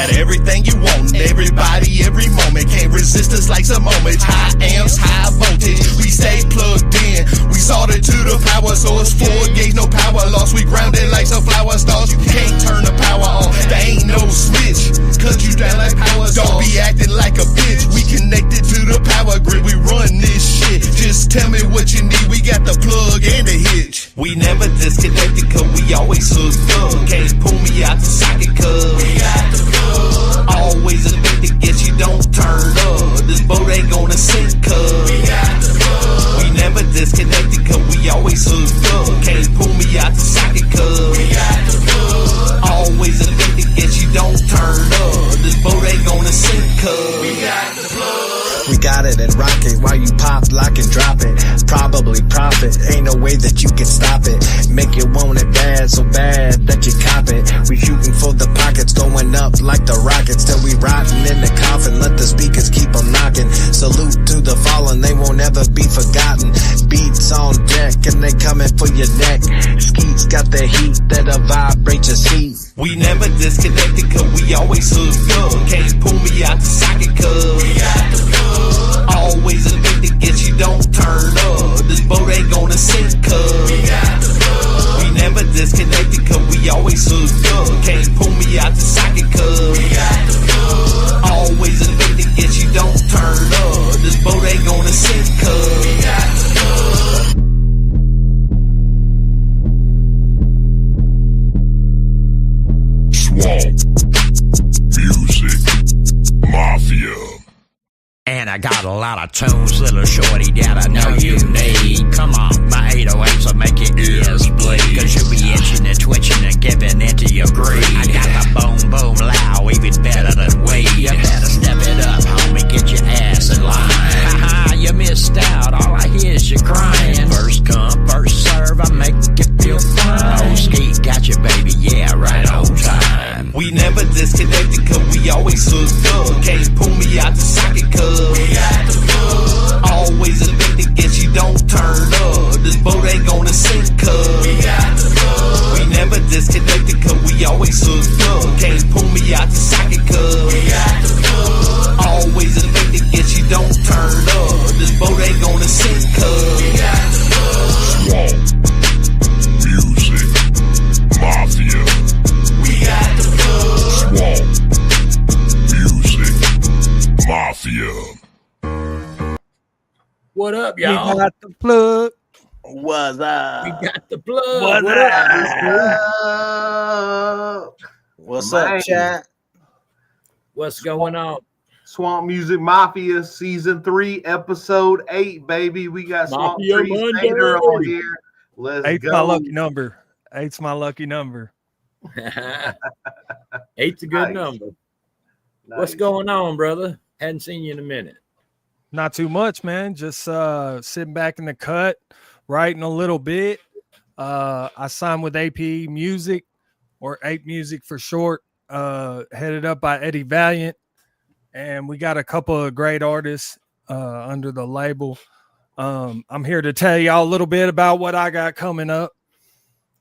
got everything you want, everybody, every moment. Can't resist us like some moments. High amps, high voltage. We stay plugged in. We soldered to the power source. 4 gauge, no power loss. We grounded like some flower stars. You can't turn the power on. There ain't no switch. Cut you down like power stars. Don't be acting like a bitch. We connected to the power grid. We run this shit. Just tell me what you need. We got the plug and the hitch. We never disconnected cause we always hooked up. Can't pull me out the socket cause we got the plug. Always addicted, guess you don't turn up. This boat ain't gonna sink cause we got the plug. We never disconnected cause we always hooked up. Can't pull me out the socket cause we got the plug. Always addicted, guess you don't turn up. This boat ain't gonna sink cause we got the plug. We got it and rock it while you pop, lock and drop it. Probably profit, ain't no way that you can stop it. Make you want it bad, so bad that you cop it. We shooting for the pockets, going up like the rockets. Till we rotting in the coffin, let the speakers keep them knocking. Salute to the fallen, they won't ever be forgotten. Beats on deck and they coming for your neck. Skeets got the heat that'll vibrate your seat. We never disconnected cause we always hooked up. Can't pull me out the socket cause we got the plug. Always addicted, guess you don't turn up. This boat ain't gonna sink cause we got the plug. We never disconnected cause we always hooked up. Can't pull me out the socket cause we got the plug. Always addicted, guess you don't turn up. This boat ain't gonna sink cause we got the plug. Swamp Music Mafia. And I got a lot of tunes, little shorty, that I know you need. Come on, my 808s will make your ears bleed. Cause you'll be itching and twitching and giving into your greed. I got the boom boom loud, even better than weed. You better step it up, homie, get your ass in line. Haha, you missed out, all I hear is you crying. First come, first serve, I make you feel fine. Oh, Ski got you, baby, yeah, right on time. We never disconnected cause we always hooked up. Can't pull me out the socket cause we got the plug. Always addicted, guess you don't turn up. This boat ain't gonna sink cause we got the plug. We never disconnected cause we always hooked up. Can't pull me out the socket cause we got the plug. Always addicted, guess you don't turn up. This boat ain't gonna sink cause we got the plug. Swamp Music Mafia. We got the plug. Swamp Music Mafia. What up, y'all? We got the plug. What's up? We got the plug. What up? What's up, chat? What's going on? Swamp Music Mafia Season 3, Episode 8, baby. We got Swamp Mafia Trees Monday. Tater on here. Let's Eight's go. my lucky number. Eight's my lucky number. 8's a good Nice. number. Nice. What's going on, brother? Hadn't seen you in a minute. Not too much, man. Just sitting back in the cut, writing a little bit. I signed with AP Music, or 8 Music for short, headed up by Eddie Valiant. And we got a couple of great artists under the label. I'm here to tell y'all a little bit about what I got coming up.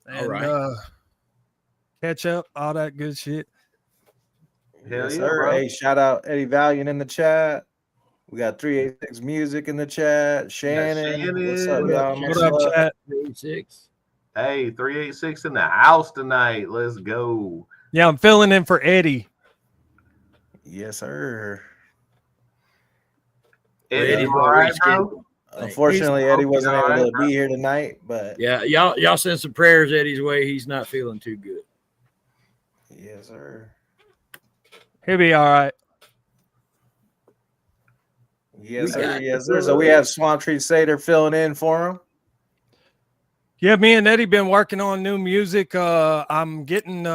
And, All right. Catch up, all that good shit. Hell Yes, yeah, sir. bro. Hey, shout out Eddie Valiant in the chat. We got 386 Music in the chat. Shannon, what's up, What y'all? What up, chat? 6. Hey, 386 in the house tonight. Let's go. Yeah, I'm filling in for Eddie. Yes, sir. Eddie, Eddie's you all right, already bro? Unfortunately, He's Eddie wasn't all able right, to bro. be here tonight, but Yeah, y'all send some prayers Eddie's way. He's not feeling too good. yes, sir. He'll be all right. Yes, We sir. got Yes, the sir. So we have Swamp Tree Sater filling in for him. Yeah, me and Eddie been working on new music. I'm getting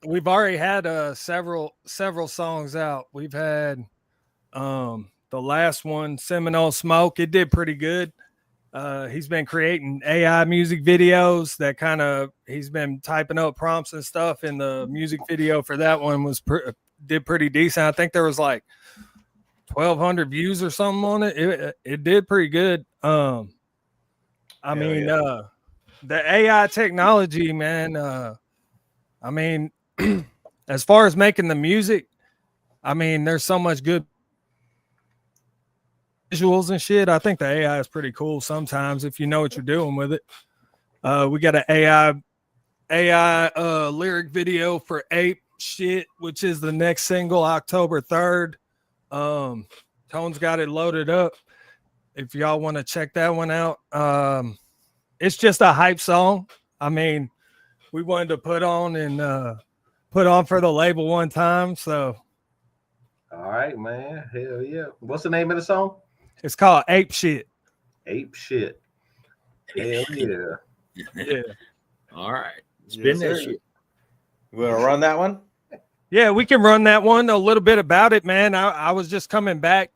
we've already had several songs out. We've had the last one, Seminole Smoke. It did pretty good. He's been creating AI music videos that he's been typing up prompts and stuff, and the music video for that one did pretty decent. I think there was like 1,200 views or something on it. It did pretty good. I mean, the AI technology, man. I mean, as far as making the music, I mean, there's so much good visuals and shit. I think the AI is pretty cool sometimes if you know what you're doing with it. We got an AI lyric video for Ape Shit, which is the next single, October 3rd. Tone's got it loaded up. If y'all want to check that one out. It's just a hype song. I mean, we wanted to put on for the label one time. So All right, man. Hell yeah. What's the name of the song? it's called Ape Shit. Ape Shit. Hell yeah. Yeah. All right. Spin that sir. shit. You want to run that one? Yeah, we can run that one. A little bit about it, man. I was just coming back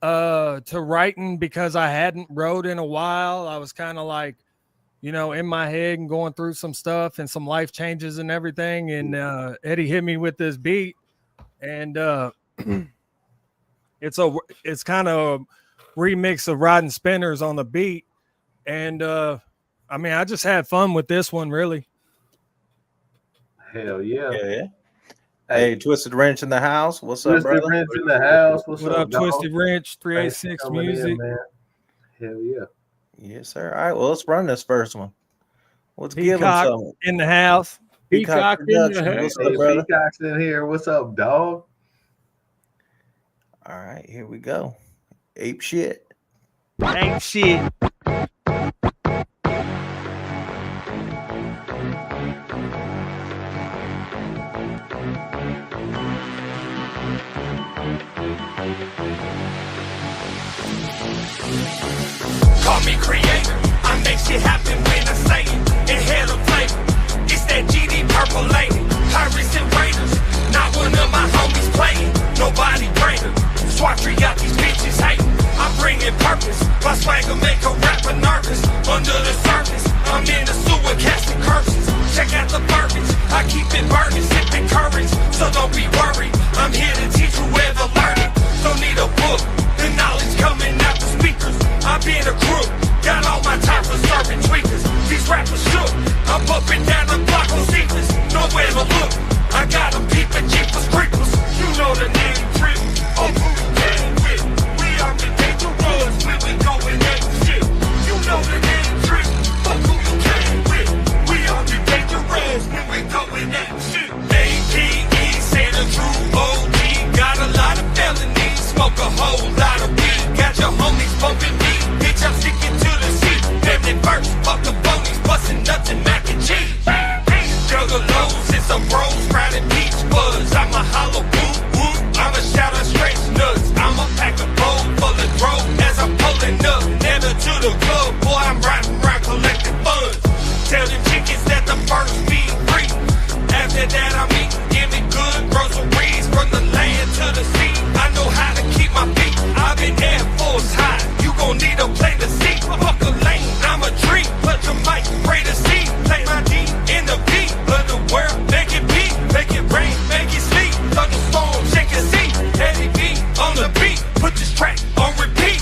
to writing because I hadn't wrote in a while. I was kind of like, you know, in my head and going through some stuff and some life changes and everything. And Eddie hit me with this beat, and it's kind of a remix of Riding Spinners on the beat. And I mean, I just had fun with this one, really. Hell yeah. Yeah. Hey, Twisted Wrench in the house. What's up, Twisted brother? Wrench in the house. What's What up, dog? Twisted Wrench, Thanks for 386 coming in, Music? man. Hell yeah. Yes, sir. All right, well, let's run this first one. Let's give him Peacock some. in the house. Peacock Peacock in the Production. house. What's Hey, up, brother? Peacock's in here. What's up, dog? All right, here we go. Ape Shit. Ain't shit. Call me creator. I make shit happen when I say it. Inhale a flavor. It's that GD purple lady. Pirates and Raiders. Not one of my homies playing. Nobody greater. Swatry got these bitches hating. I bring in purpose. My swagger make a rapper nervous. Under the surface, I'm in the sewer casting curses. Check out the verbiage. I keep it burning, sipping courage. So don't be worried. I'm here to teach whoever learn it. Don't need a book. The knowledge coming out the speakers. I've been a crook. Got all my time for serving tweakers. These rappers shook. I'm up and down the block on secrets. Nowhere to look. I got them peeping jeepers creepers. You know the name Trip. Oh, who you came with? We are the dangerous when we going at shit. You know the name Trip. Oh, who you came with? We are the dangerous when we going at shit. APE, say the true OG. Got a lot of felonies. Smoke a whole lot of weed. Got your homies bumping me. Bitch, I'm sticking to the seat. Family first, fuck the phonies. Busting nuts and mac and cheese. Juggalos, it's a rose, crowded peach buzz. I'm a hollow boot, whoop. I'm a shout out straight nuts. I'm a pack of bowl full of throat as I'm pulling up. Never to the club, boy, I'm riding around collecting funds. Tell them chickens that the first be free. After that, I'm eating, give me good groceries from the land to the sea. I know how to keep my feet. I've been Air Force high. You gon' need a plane to see. Fuck a lane, I'm a tree. Touch a mic, pray to see. Play my D in the beat of the world. Make it beat, make it rain, make it sleep. Thunderstorm, shake a seat. Eddie B on the beat. Put this track on repeat.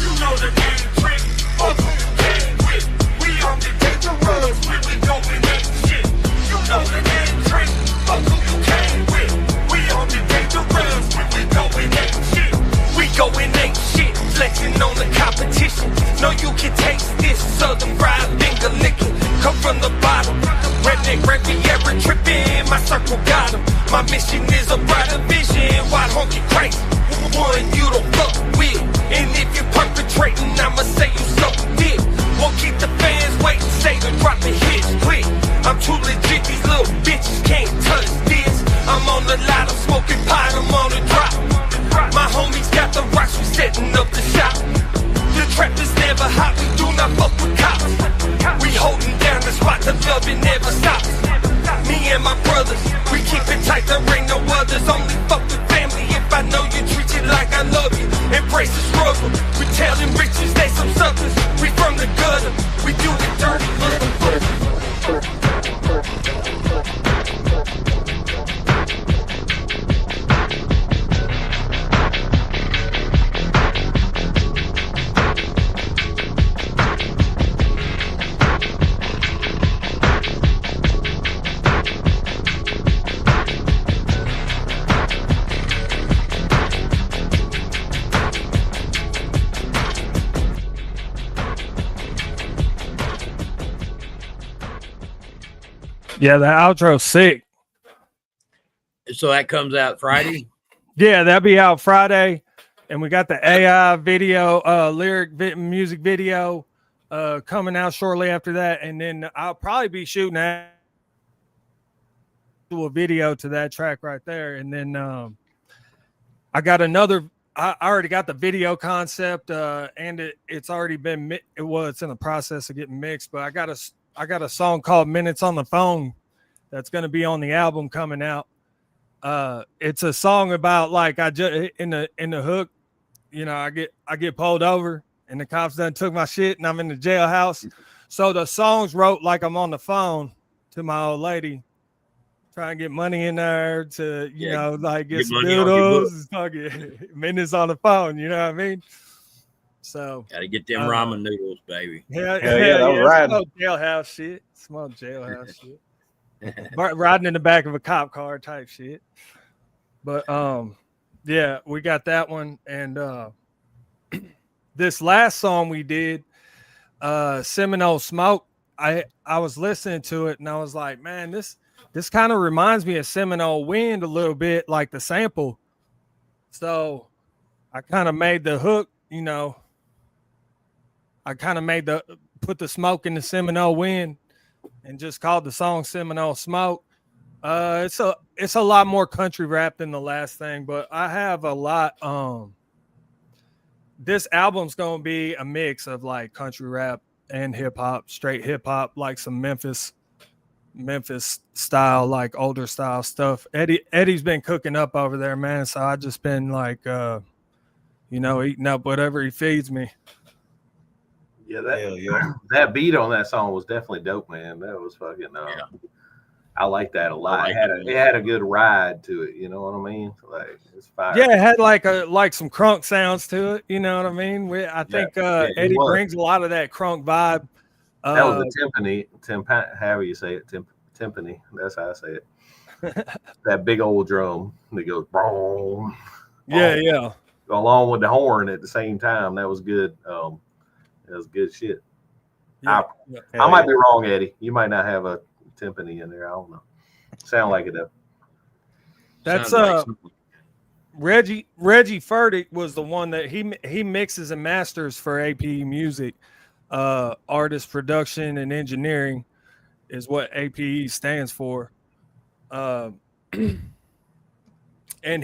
You know the name trick. Fuck who you came with. We on the dangerous when we going at shit. You know the name trick. Fuck who you came with. We on the dangerous when we going at shit. We going at shit. Flexing on the competition. Know you can taste this southern fried finger licking. Come from the bottom. Redneck, Riviera tripping. My circle got 'em. My mission is a brighter vision. Wide honky crazy. One you don't fuck with. And if you're perpetrating, I'ma say you so dick. Won't keep the fans waiting. Say to drop the hits quick. I'm too legit. These little bitches can't touch this. I'm on the lot. I'm smoking pot. I'm on the drop. My homies got the rocks. We setting up the shop. The trap is never hot. We do not fuck with cops. We holding down the spot. The love it never stops. Me and my brothers, we keep it tight. There ain't no others. Only fuck with family if I know you treat you like I love you. Embrace the struggle. We tell them bitches they some suckers. We from the gutter. We do it dirty. Yeah, the outro's sick. So that comes out Friday. Yeah, that'll be out Friday. And we got the AI video, music video coming out shortly after that. And then I'll probably be shooting a video to that track right there. And then I got another. I already got the video concept, and it's already been. It's in the process of getting mixed. But I got a song called "Minutes on the Phone" that's going to be on the album coming out. It's a song about like I just in the hook. You know, I get pulled over and the cops done took my shit and I'm in the jailhouse. So the song's wrote like I'm on the phone to my old lady, trying to get money in there to, you know, like get some noodles, fucking minutes on the phone, you know what I mean? So gotta get them ramen noodles, baby. Yeah, that was right. Jailhouse shit. Small jailhouse shit. Riding in the back of a cop car type shit. But yeah, we got that one. And this last song we did, Seminole Smoke, I was listening to it and I was like, man, this kind of reminds me of Seminole Wind a little bit, like the sample. So I kind of made the hook, you know. I kind of put the smoke in the Seminole Wind and just called the song Seminole Smoke. It's a lot more country rap than the last thing, but I have a lot. This album's gonna be a mix of like country rap and hip hop, straight hip hop, like some Memphis style, like older style stuff. Eddie's been cooking up over there, man. So I just been like, you know, eating up whatever he feeds me. Yeah, that beat on that song was definitely dope, man. That was fucking. I like that a lot. It had a good ride to it. You know what I mean? Like it's fire. Yeah, it had like some crunk sounds to it. You know what I mean? I think Eddie brings a lot of that crunk vibe. That was a timpani. However you say it, timpani. That's how I say it. That big old drum that goes boom. Yeah. Along with the horn at the same time. That was good. That was good shit. Yeah. I might be wrong, Eddie. You might not have a timpani in there. I don't know. Sound like it though. That's Reggie Furtick was the one that he mixes and masters for APE Music. Artist production and engineering is what APE stands for. And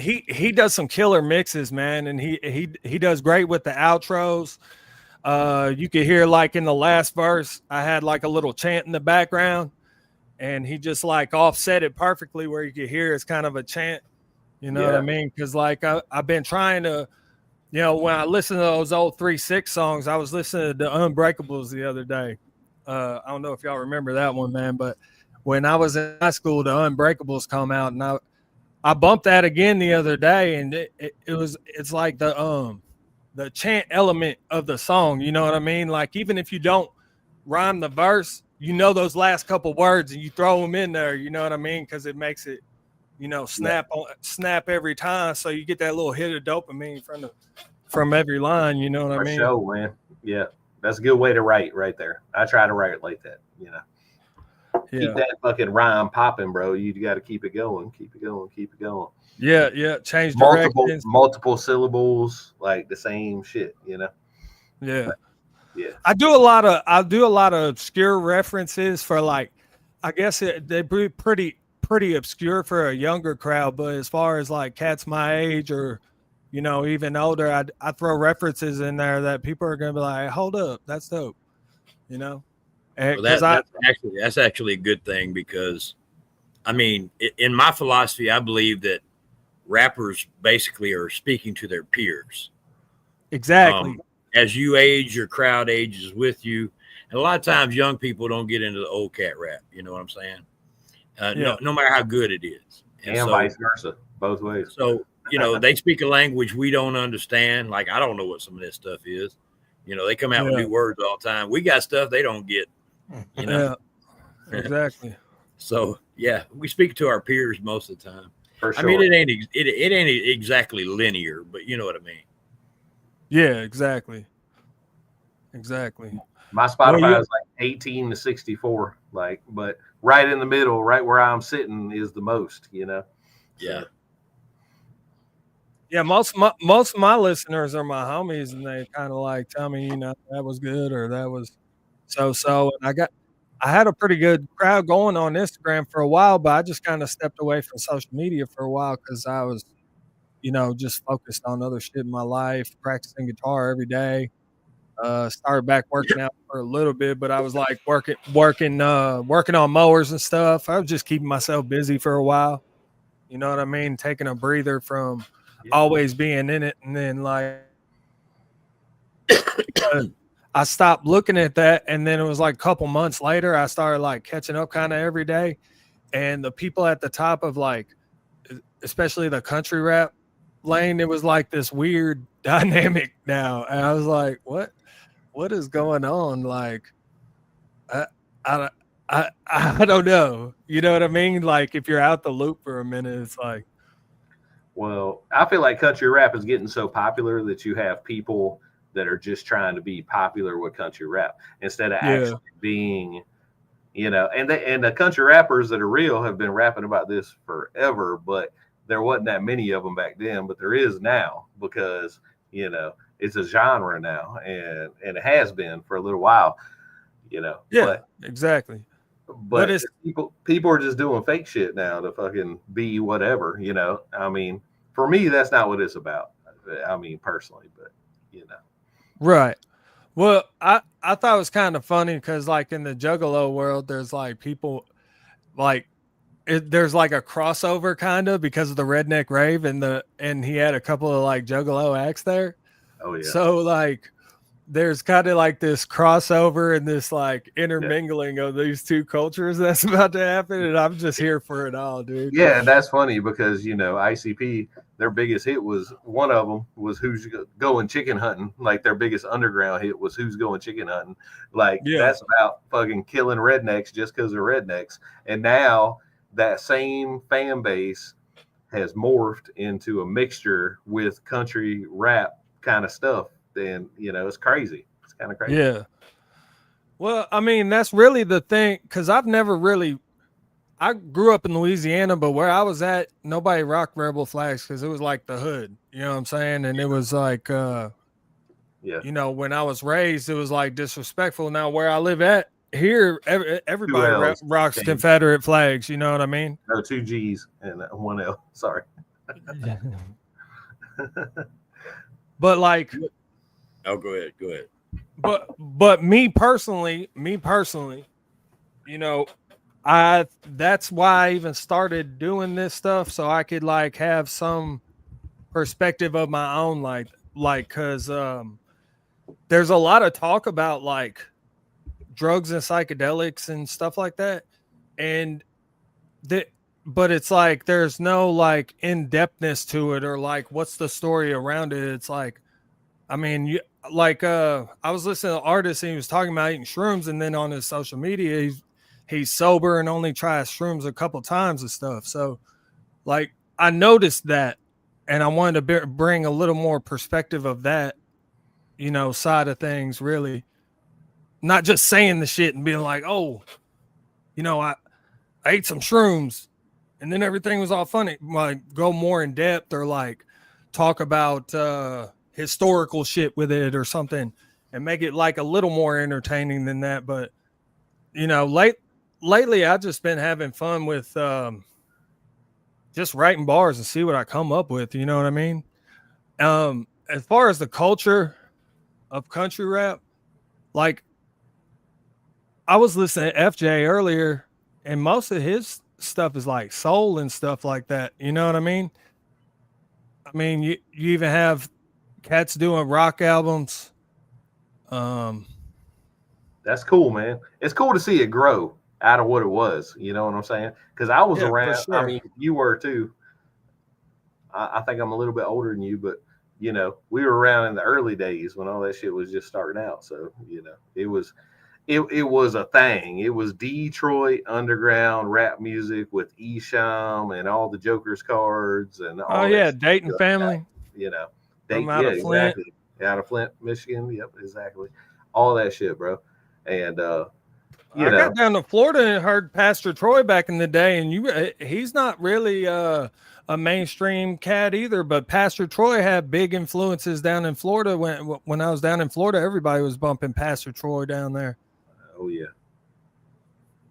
he does some killer mixes, man, and he does great with the outros. You could hear like in the last verse, I had like a little chant in the background, and he just like offset it perfectly where you could hear it's kind of a chant. You know what I mean? Because like I've been trying to, you know, when I listen to those old 3-6 songs, I was listening to the Unbreakables the other day. I don't know if y'all remember that one, man, but when I was in high school, the Unbreakables come out, and I bumped that again the other day, and it's like the chant element of the song. You know what I mean? Like even if you don't rhyme the verse, you know those last couple words and you throw them in there. You know what I mean? Because it makes it, you know, snap snap every time. So you get that little hit of dopamine from every line. You know what I mean? For sure, man. Yeah, that's a good way to write right there. I try to write it like that. You know, keep that fucking rhyme popping, bro. You got to keep it going. Keep it going. Yeah. Change multiple syllables, like the same shit, you know. Yeah. Yeah. I do a lot of obscure references for like, I guess they'd be pretty obscure for a younger crowd, but as far as like cats my age or, you know, even older, I throw references in there that people are gonna be like, hold up, that's dope, you know. Well, that's actually a good thing, because I mean, in my philosophy, I believe that rappers basically are speaking to their peers. Exactly. As you age, your crowd ages with you. And a lot of times young people don't get into the old cat rap. You know what I'm saying? No matter how good it is. And so, vice versa, both ways. So, you know, they speak a language we don't understand. Like, I don't know what some of this stuff is. You know, they come out with new words all the time. We got stuff they don't get, you know? Yeah, exactly. So, yeah, we speak to our peers most of the time. For sure. I mean, it ain't exactly linear, but you know what I mean. Yeah, exactly. My Spotify is like 18 to 64. like, but right in the middle, right where I'm sitting is the most, you know? Yeah. So, Yeah, most of my listeners are my homies, and they kind of like tell me, that was good or that was so. And I had a pretty good crowd going on Instagram for a while, but I just kind of stepped away from social media for a while because I was, just focused on other shit in my life, practicing guitar every day. Started back working out for a little bit, but I was like working on mowers and stuff. I was just keeping myself busy for a while. You know what I mean? Taking a breather from always being in it, and then like I stopped looking at that, and then it was like a couple months later, I started like catching up kind of every day, and the people at the top of like, especially the country rap lane, it was like this weird dynamic now, and I was like, what is going on? Like, I, I, I don't know. You know what I mean? Like, if you're out the loop for a minute, it's like, well, I feel like country rap is getting so popular that you have people that are just trying to be popular with country rap instead of actually being, and the country rappers that are real have been rapping about this forever, but there wasn't that many of them back then, but there is now because, it's a genre now and it has been for a little while, yeah, but exactly. But it's, people are just doing fake shit now to fucking be whatever, I mean, for me, that's not what it's about. I mean, personally, but Right. Well, I thought it was kind of funny because like in the Juggalo world, there's like people like there's like a crossover kind of because of the Redneck Rave and he had a couple of like Juggalo acts there. Oh yeah. So like there's kind of like this crossover and this like intermingling of these two cultures that's about to happen, and I'm just here for it all, dude. Yeah, that's funny because ICP, their biggest hit was one of them was Who's Going Chicken Hunting. Like their biggest underground hit was Who's Going Chicken Hunting. Like that's about fucking killing rednecks just because they're rednecks. And now that same fan base has morphed into a mixture with country rap kind of stuff. Then it's crazy. It's kind of crazy. Yeah. Well, I mean, that's really the thing because I grew up in Louisiana, but where I was at, nobody rocked rebel flags because it was like the hood. You know what I'm saying? And it was like, when I was raised, it was like disrespectful. Now where I live at here, everybody rocks Confederate flags. You know what I mean? No, 2 G's and 1 L. Sorry. But like, oh, go ahead. But me personally, that's why I even started doing this stuff so I could like have some perspective of my own, like because there's a lot of talk about like drugs and psychedelics and stuff like that, but it's like there's no like in-depthness to it or like what's the story around it. It's like, I mean, I was listening to an artist and he was talking about eating shrooms, and then on his social media he's sober and only tries shrooms a couple times and stuff. So like I noticed that, and I wanted to bring a little more perspective of that, side of things, really. Not just saying the shit and being like, oh, I ate some shrooms and then everything was all funny. Like go more in depth or like talk about historical shit with it or something and make it like a little more entertaining than that. But lately I've just been having fun with just writing bars and see what I come up with. You know what I mean? As far as the culture of country rap, like I was listening to FJ earlier, and most of his stuff is like soul and stuff like that. You know what I mean? I mean, you even have cats doing rock albums. That's cool, man. It's cool to see it grow out of what it was. You know what I'm saying? Because I was around. Sure. I mean, you were too. I think I'm a little bit older than you, but we were around in the early days when all that shit was just starting out. So it was a thing. It was Detroit underground rap music with Esham and all the Joker's cards and all. Oh yeah, Dayton family. Dayton, exactly. Out of Flint, Michigan. Yep, exactly. All that shit, bro. And I got down to Florida and heard Pastor Troy back in the day, and he's not really a mainstream cat either, but Pastor Troy had big influences down in Florida. When I was down in Florida, everybody was bumping Pastor Troy down there. Oh yeah,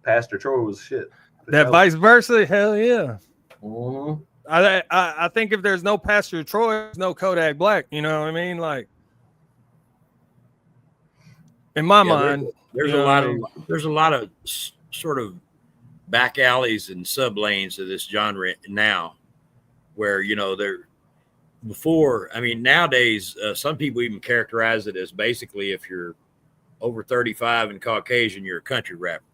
Pastor Troy was shit. That vice versa, hell yeah. Mm-hmm. I think if there's no Pastor Troy, there's no Kodak Black. You know what I mean? Like, in my mind, there's a lot of sort of back alleys and sub lanes of this genre now, where nowadays some people even characterize it as basically, if you're over 35 and Caucasian, you're a country rapper.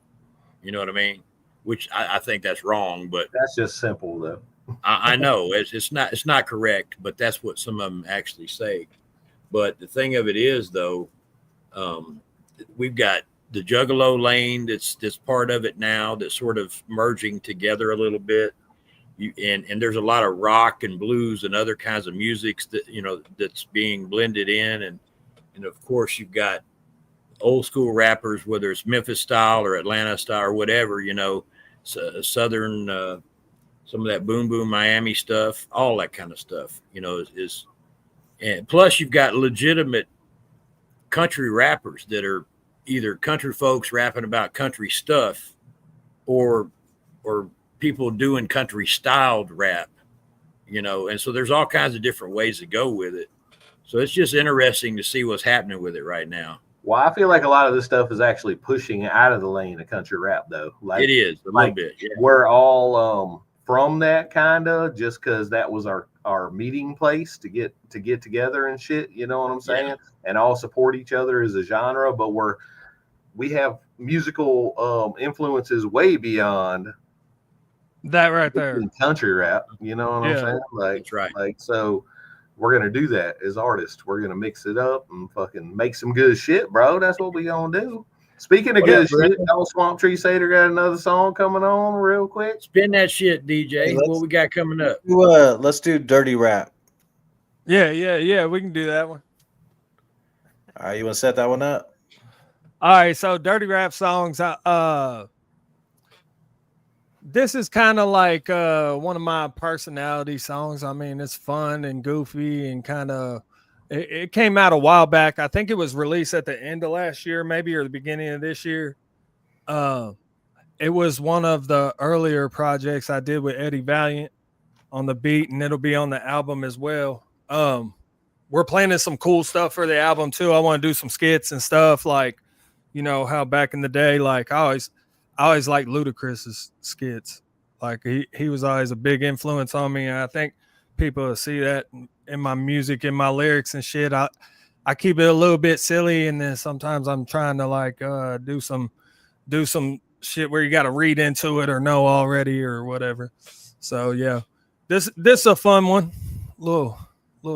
You know what I mean? Which I think that's wrong, but that's just simple though. I know it's not correct, but that's what some of them actually say. But the thing of it is, though, we've got the Juggalo lane that's part of it now, that's sort of merging together a little bit. And there's a lot of rock and blues and other kinds of musics that that's being blended in, and of course you've got old school rappers, whether it's Memphis style or Atlanta style or whatever, Southern. Some of that boom boom Miami stuff, all that kind of stuff, and plus you've got legitimate country rappers that are either country folks rapping about country stuff or people doing country styled rap, and so there's all kinds of different ways to go with it. So it's just interesting to see what's happening with it right now. Well, I feel like a lot of this stuff is actually pushing out of the lane of country rap though. Like it is a little bit. Yeah. We're all from that kind of, just because that was our meeting place to get together and shit, you know what I'm saying? Yeah. And all support each other as a genre, but we have musical influences way beyond that right there. Country rap, you know what I'm saying? Like, that's right. Like, so we're gonna do that as artists. We're gonna mix it up and fucking make some good shit, bro. That's what we gonna do. Speaking of good shit, Swamp Tree Satyr got another song coming on real quick. Spin that shit, DJ. Hey, what we got coming up? Let's do Dirty Rap. Yeah. We can do that one. All right, you want to set that one up? All right, so Dirty Rap songs. This is kind of like one of my personality songs. I mean, it's fun and goofy and kind of. It came out a while back. I think it was released at the end of last year, maybe, or the beginning of this year. It was one of the earlier projects I did with Eddie Valiant on the beat, and it'll be on the album as well. We're planning some cool stuff for the album too. I want to do some skits and stuff, like, how back in the day, like I always liked Ludacris's skits. Like he was always a big influence on me, and I think people will see that in my music, in my lyrics and shit. I keep it a little bit silly, and then sometimes I'm trying to like do some shit where you got to read into it or know already or whatever. So yeah, this is a fun one, little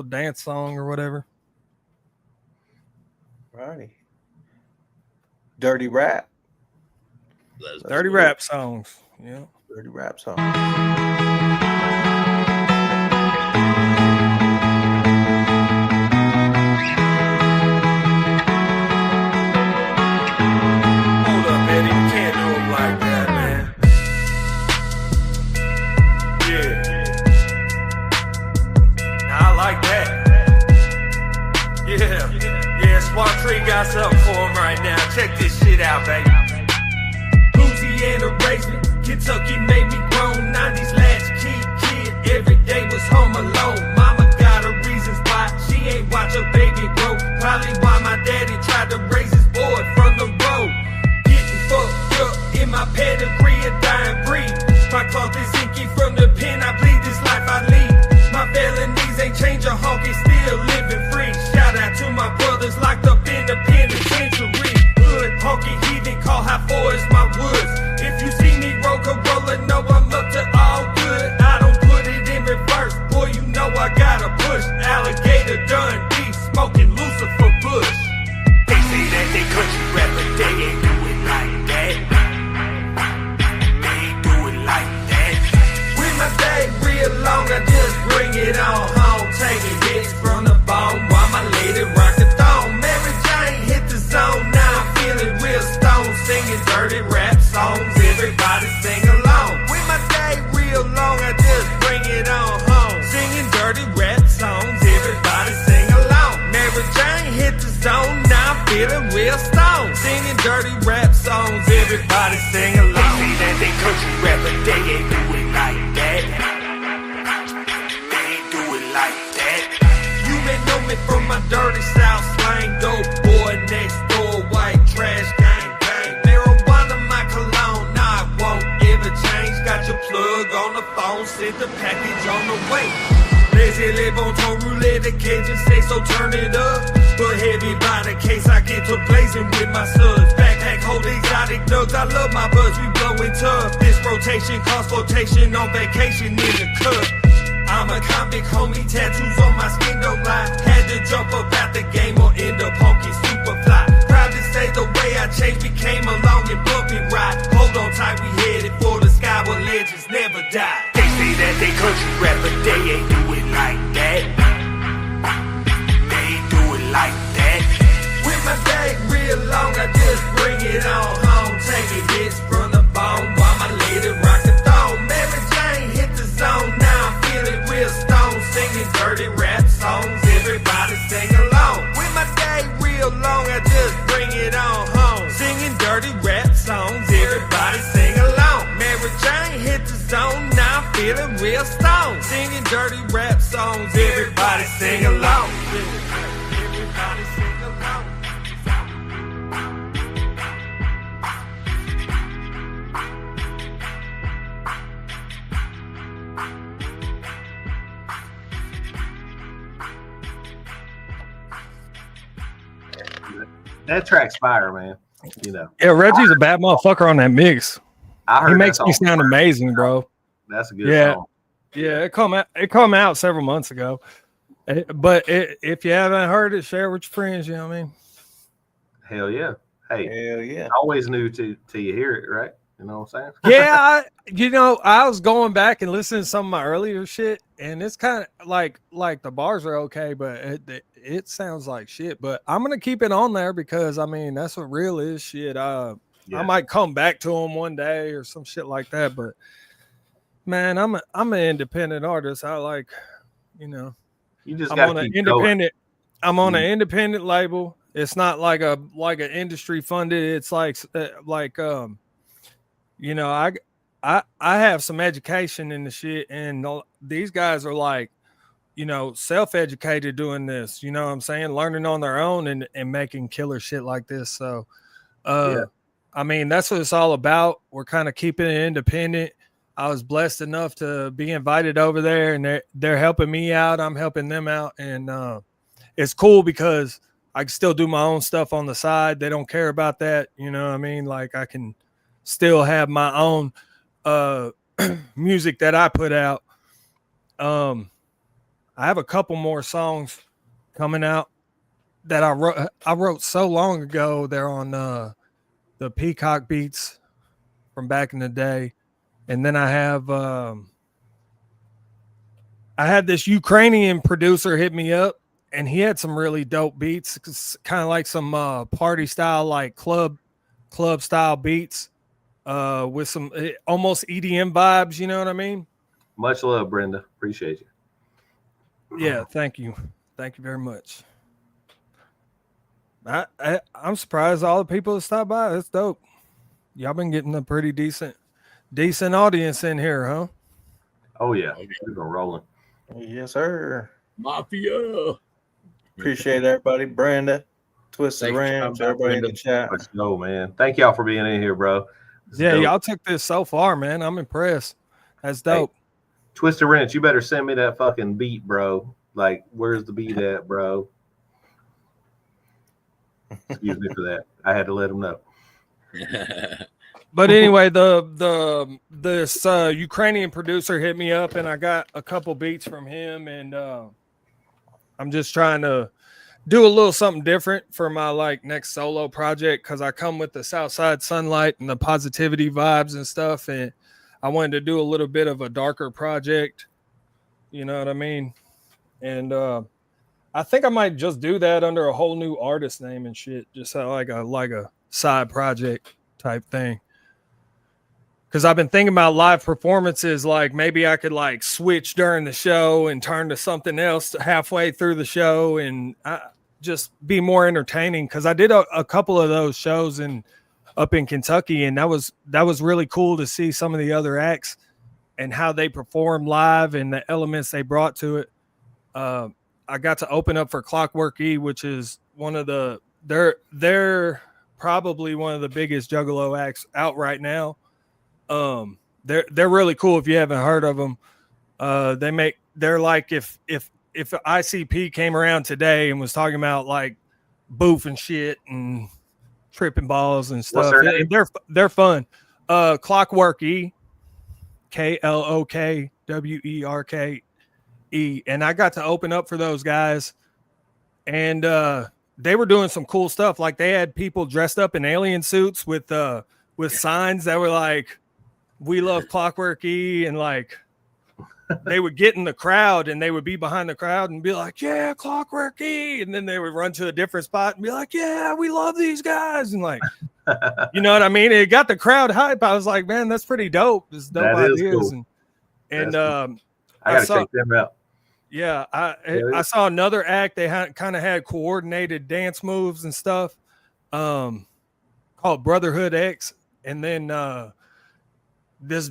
dance song or whatever. Righty. Dirty Rap. Dirty Rap songs. Yeah. Dirty Rap songs. Swamp Tree got something for him right now. Check this shit out, baby. Louisiana racing, Kentucky made me grown. 90s latchkey kid, everybody sing along. When my day real long, I just bring it on home. Singing dirty rap songs, everybody sing along. Mary Jane hit the zone, now I'm feeling real stoned. Singing dirty rap songs, everybody sing along. They say that they country rap, but they ain't do it like that. They ain't do it like that. You may know me from my dirty South slang, dope boy next door, white trash gang gang. Marijuana, my cologne, nah, it won't ever change. Got your plug on the phone, send the package on the way. Lazy live on ton roulette, the Cajun say so turn it up. But heavy by the case, I get to blazing with my suds. Backpack hold exotic nugs, I love my buds, we blowing tough. This rotation, consultation on vacation in the cut. I'm a convict, homie, tattoos on my skin don't lie. Had to jump up out the game or end up honky super fly. Proud to say the way I changed became a long and bumpy ride. Hold on tight, we headed for the sky where legends never die. They say that they country rap, but they ain't do it like that. They ain't do it like that. When my day real long, I just bring it on home. Taking hits from the bone while my lady rock the thong. Mary Jane hit the zone, now I'm feeling real stone. Singing dirty rap songs, everybody sing along. When my day real long, I just bring it on home. Singing dirty rap songs, everybody sing along. Mary Jane hit the zone, now I'm feeling real stone. Singing dirty rap songs, everybody sing along. Everybody sing along. That track's fire, man. You know. Yeah, Reggie's a bad motherfucker on that mix. I heard he makes me sound amazing, bro. That's a good song. Yeah, it come out several months ago. But if you haven't heard it, share with your friends. You know what I mean? Hell yeah. Hey, Hell yeah. always new till you hear it, right? You know what I'm saying? Yeah, I was going back and listening to some of my earlier shit, and it's kind of like the bars are okay, but it sounds like shit. But I'm gonna keep it on there because I mean that's what real is shit. I might come back to them one day or some shit like that. But man, I'm an independent artist. I like, you just I'm on an independent. I'm on an independent label. It's not like an industry funded. It's I have some education in the shit, and these guys are like, self-educated doing this. You know what I'm saying? Learning on their own and making killer shit like this. So, I mean, that's what it's all about. We're kind of keeping it independent. I was blessed enough to be invited over there, and they're helping me out. I'm helping them out, and it's cool because I can still do my own stuff on the side. They don't care about that. You know what I mean? Like I can still have my own music that I put out. I have a couple more songs coming out that I wrote so long ago. They're on the Peacock beats from back in the day. And then I had this Ukrainian producer hit me up, and he had some really dope beats, kind of like some party style, like club style beats, with some almost EDM vibes. You know what I mean? Much love, Brenda. Appreciate you. Yeah, thank you very much. I'm surprised all the people that stop by. That's dope. Y'all been getting a pretty decent audience in here, huh? Oh yeah, we've been rolling. Yes, sir. Mafia. Appreciate everybody. Brenda, Twisted Ranch, everybody in the chat. Let's go, man. Thank y'all for being in here, bro. Y'all took this so far, man. I'm impressed. That's dope. Hey, Twisted Ranch, you better send me that fucking beat, bro. Like, where's the beat at, bro? Excuse me for that. I had to let him know. But anyway, this Ukrainian producer hit me up, and I got a couple beats from him, and I'm just trying to do a little something different for my next solo project because I come with the Southside Sunlight and the positivity vibes and stuff, and I wanted to do a little bit of a darker project. You know what I mean? And I think I might just do that under a whole new artist name and shit, just like a side project type thing. because I've been thinking about live performances. Like maybe I could like switch during the show and turn to something else halfway through the show and just be more entertaining. Because I did a couple of those shows up in Kentucky, and that was really cool to see some of the other acts and how they performed live and the elements they brought to it. I got to open up for Clockwork E, which is one of they're probably one of the biggest Juggalo acts out right now. They're really cool if you haven't heard of them. They're like if ICP came around today and was talking about like boof and shit and tripping balls and stuff. They're fun. Clockwork E, KLOKWERKE. And I got to open up for those guys, and they were doing some cool stuff. Like they had people dressed up in alien suits with signs that were like, "We love Clockwork E," and like they would get in the crowd and they would be behind the crowd and be like, "Yeah, Clockwork E," and then they would run to a different spot and be like, "Yeah, we love these guys," and like, you know what I mean? It got the crowd hype. I was like, man, that's pretty dope. It's dope ideas. Cool. And cool. I gotta check them out. Yeah, I saw another act. They kind of had coordinated dance moves and stuff, called Brotherhood X, and then this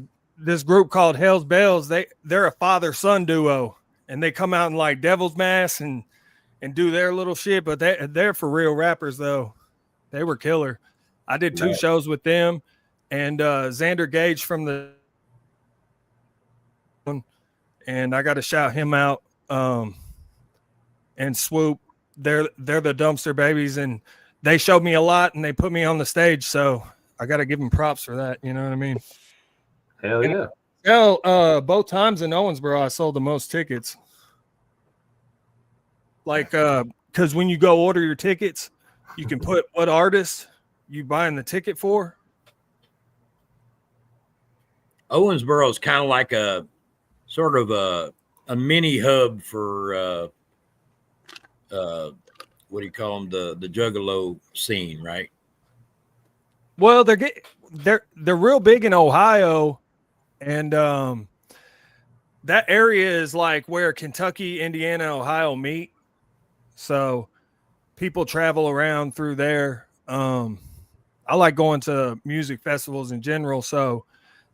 group called Hell's Bells. They're a father-son duo, and they come out in like devil's masks and do their little shit. But they're for real rappers though. They were killer. I did 2 shows with them, and Xander Gage from the, and I got to shout him out. And Swoop, they're the Dumpster Babies, and they showed me a lot and they put me on the stage, so I got to give them props for that. You know what I mean? Hell yeah. Both times in Owensboro I sold the most tickets, like because when you go order your tickets, you can put what artist you buying the ticket for. Owensboro is kind of like a sort of a mini hub for what do you call them, the Juggalo scene, right? Well, they're real big in Ohio, and that area is like where Kentucky, Indiana, Ohio meet. So people travel around through there. I like going to music festivals in general, so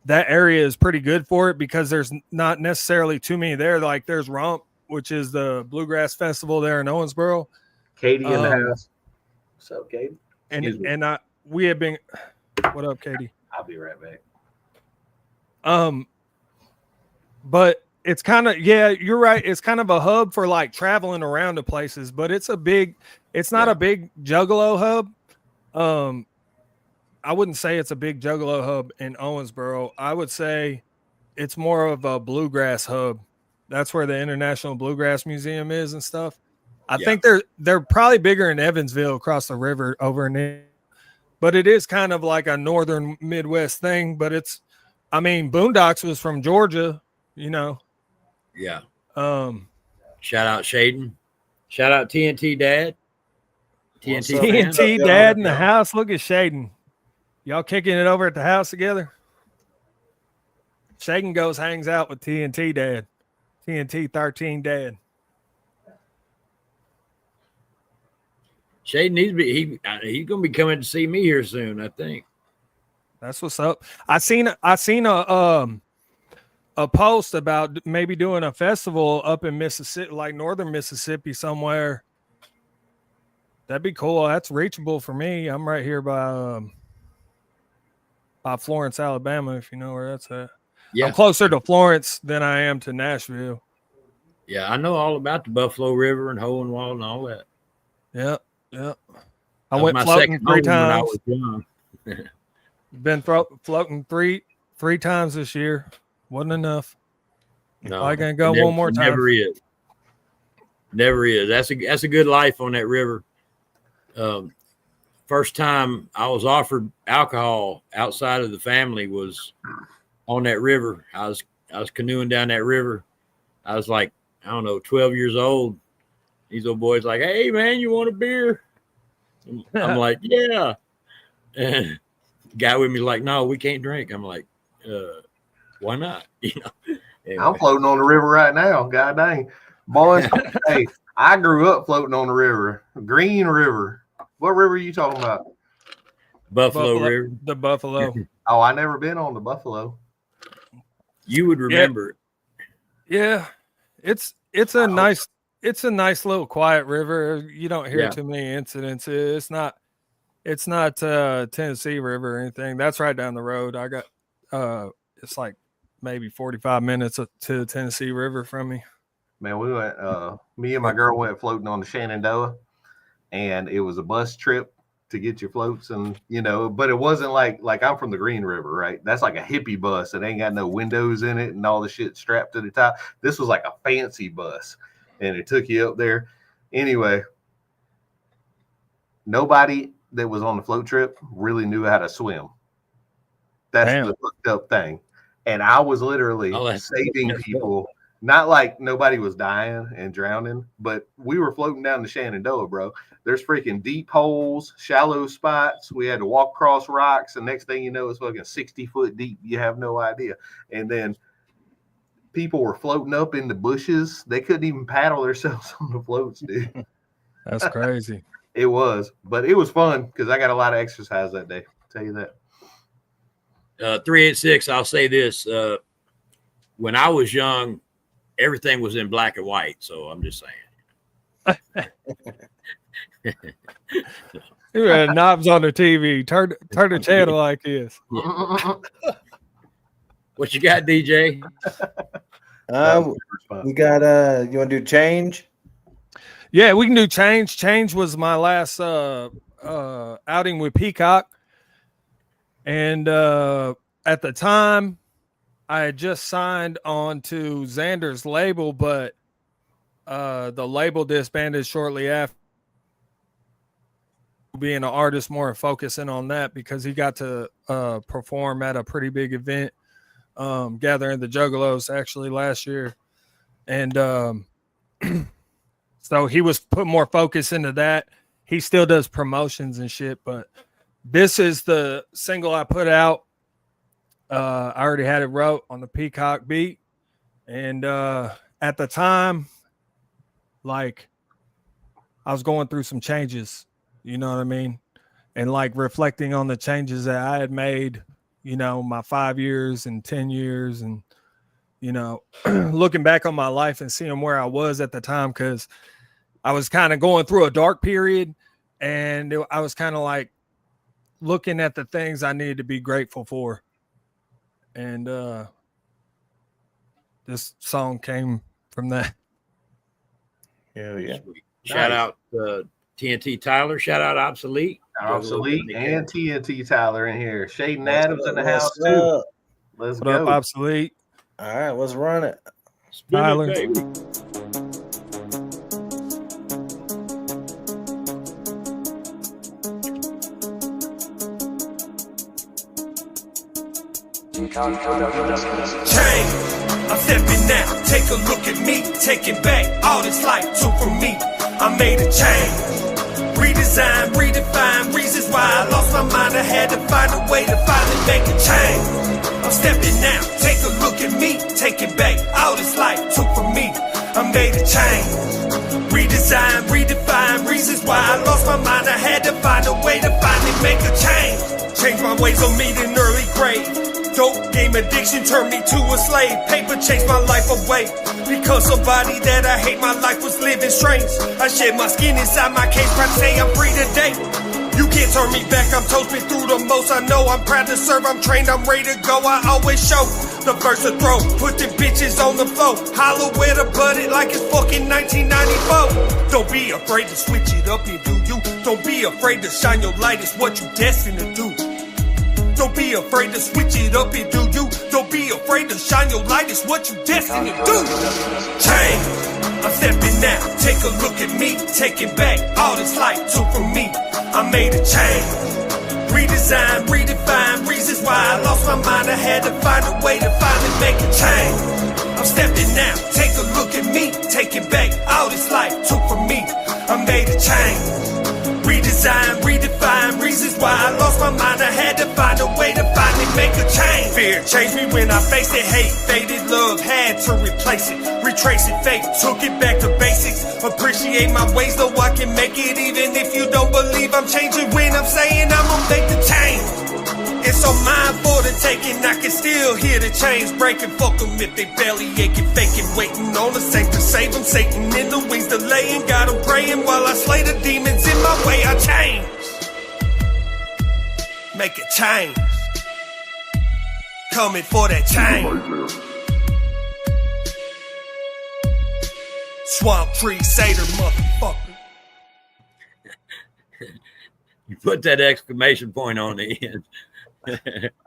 that area is pretty good for it because there's not necessarily too many there. Like there's Rump, which is the bluegrass festival there in Owensboro. Katie in the house. What's up, Katie? We have been. What up, Katie? I'll be right back. But it's kind of, yeah, you're right. It's kind of a hub for like traveling around to places, but it's not a big Juggalo hub. I wouldn't say it's a big Juggalo hub in Owensboro. I would say it's more of a bluegrass hub. That's where the International Bluegrass Museum is and stuff. I think they're probably bigger in Evansville across the river over in there. But it is kind of like a northern Midwest thing. But Boondocks was from Georgia, you know. Yeah. Shout out Shaden. Shout out TNT Dad. TNT Dad in the house. Look at Shaden. Y'all kicking it over at the house together? Shaden hangs out with TNT Dad. TNT 13 Dad. Shaden he's gonna be coming to see me here soon, I think. That's what's up. I seen a post about maybe doing a festival up in Mississippi, like northern Mississippi somewhere. That'd be cool. That's reachable for me. I'm right here by Florence, Alabama, if you know where that's at. Yeah. I'm closer to Florence than I am to Nashville. Yeah, I know all about the Buffalo River and Hohenwald and all that. Yep. I went floating 3 times. Been floating three times this year. Wasn't enough. No, I can go one more time. Never is. That's a good life on that river. First time I was offered alcohol outside of the family was on that river. I was canoeing down that river. I was like, I don't know, 12 years old. These old boys like, hey man, you want a beer? I'm like, yeah. And guy with me like, no, we can't drink. I'm like, why not? Anyway. I'm floating on the river right now. God dang. Boys, hey, I grew up floating on the river. Green River. What river are you talking about? Buffalo River. The Buffalo. Oh, I never been on the Buffalo. You would remember. Yeah. It's a nice little quiet river. You don't hear too many incidents. It's not Tennessee River or anything. That's right down the road. I got it's like maybe 45 minutes to the Tennessee River from me. Man, we went me and my girl went floating on the Shenandoah, and it was a bus trip to get your floats, and but it wasn't like I'm from the Green River, right? That's like a hippie bus. It ain't got no windows in it and all the shit strapped to the top. This was like a fancy bus, and it took you up there. Anyway, nobody that was on the float trip really knew how to swim. That's the fucked up thing. And I was literally saving people. Not like nobody was dying and drowning, but we were floating down the Shenandoah, bro. There's freaking deep holes, shallow spots. We had to walk across rocks, and next thing you know, it's fucking 60 foot deep. You have no idea. And then people were floating up in the bushes. They couldn't even paddle themselves on the floats, dude. That's crazy. It was, but it was fun because I got a lot of exercise that day. I'll tell you that. 386, I'll say this. When I was young, everything was in black and white. So I'm just saying. You had knobs on the TV. Turn the channel like this. What you got, DJ? We got you want to do change? Yeah, we can do change. Change was my last outing with Peacock. And at the time, I had just signed on to Xander's label, but the label disbanded shortly after. Being an artist, more focusing on that because he got to perform at a pretty big event, gathering the Juggalos actually last year. And so he was put more focus into that. He still does promotions and shit, but this is the single I put out. I already had it wrote on the Peacock beat. And at the time, like, I was going through some changes, you know what I mean? And like reflecting on the changes that I had made, my 5 years and 10 years and, looking back on my life and seeing where I was at the time, because I was kind of going through a dark period and I was kind of like looking at the things I needed to be grateful for. And this song came from that. Hell yeah. Shout out TNT Tyler. Shout out Obsolete. Obsolete and TNT Tyler in here. Shaden Adams in the house too. Let's What go. up, Obsolete? All right, let's run it. Tyler. Change. I'm stepping now. Take a look at me. Taking back all this life took from me. I made a change. Redesign, redefine reasons why I lost my mind. I had to find a way to finally make a change. I'm stepping now. Take a look at me. Taking back all this life took from me. I made a change. Redesign, redefine reasons why I lost my mind. I had to find a way to finally make a change. Change my ways on me in early grade. Dope game addiction turned me to a slave. Paper chased my life away. Because somebody that I hate, my life was living strange. I shed my skin inside my cage, proud to say I'm free today. You can't turn me back, I'm toast, been through the most. I know I'm proud to serve, I'm trained, I'm ready to go. I always show the first to throw. Put the bitches on the floor. Holler with a buddy like it's fucking 1994. Don't be afraid to switch it up and do you. Don't be afraid to shine your light, it's what you destined to do. Don't be afraid to switch it up and do you. Don't be afraid to shine your light, it's what you destined to do. Change. I'm stepping now. Take a look at me. Taking back all this life took from me. I made a change. Redesign, redefine reasons why I lost my mind. I had to find a way to finally make a change. I'm stepping now. Take a look at me. Taking back all this life took from me. I made a change. Redesign, redefine reasons why I lost my mind. I had to find a way to finally make a change. Fear changed me when I faced it. Hate, faded love had to replace it. Retrace it, fate took it back to basics. Appreciate my ways, though I can make it. Even if you don't believe I'm changing, when I'm saying I'ma make the change. It's on mine for the taking. I can still hear the chains breaking. Fuck them if they belly aching, faking, waiting on the saints to save them. Satan in the wings delaying, got them praying while I slay the demons in my way. I change, make a change. Coming for that change. Swamp Tree Seder, motherfucker. You put that exclamation point on the end.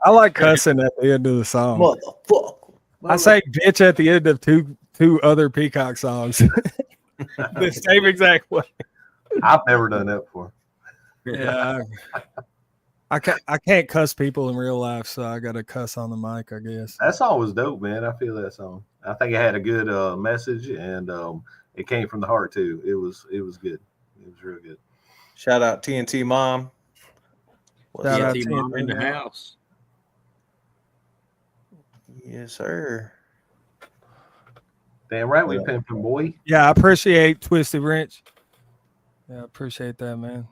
I like cussing at the end of the song. Motherfucker. I say bitch at the end of two other Peacock songs. The same exact way. I've never done that before. Yeah. I can't cuss people in real life, so I gotta cuss on the mic, I guess. That song was dope, man. I feel that song. I think it had a good message, and it came from the heart too. It was good. It was real good. Shout out TNT Mom. Shout out TNT Mom in the house. Yes, sir. Damn right, we pimping, boy. Yeah, I appreciate Twisted Wrench. Yeah, I appreciate that, man.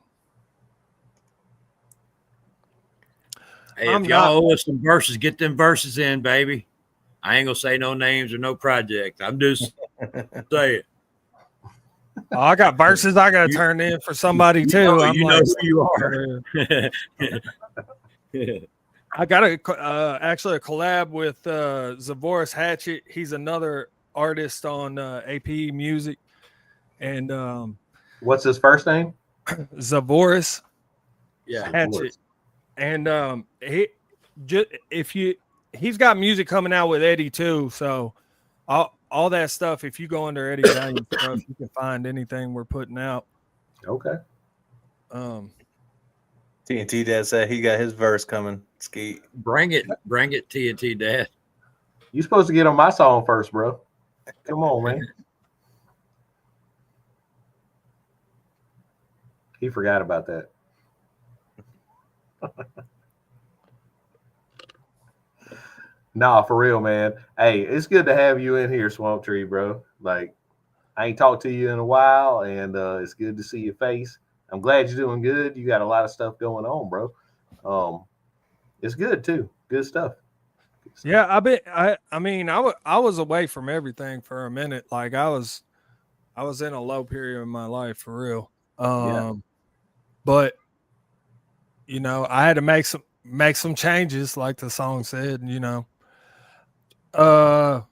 Hey, if y'all owe us some verses, get them verses in, baby. I ain't gonna say no names or no project. I'm just saying. Oh, I got verses I gotta turn in for somebody too. You know who you are. I got actually a collab with Zavoris Hatchet. He's another artist on AP Music, and what's his first name? Zavoris. Yeah, Hatchet. And he's got music coming out with Eddie too. So all that stuff, if you go under Eddie Value stuff, you can find anything we're putting out. Okay. TNT Dad said he got his verse coming. Ski. Bring it, TNT Dad. You supposed to get on my song first, bro. Come on, man. He forgot about that. Nah, for real, man. Hey, it's good to have you in here, Swamp Tree, bro. Like, I ain't talked to you in a while, and it's good to see your face. I'm glad you're doing good. You got a lot of stuff going on, bro. It's good too. Good stuff. Yeah, I mean, I was away from everything for a minute. Like I was in a low period in my life for real. But you know, I had to make some changes, like the song said. You know, if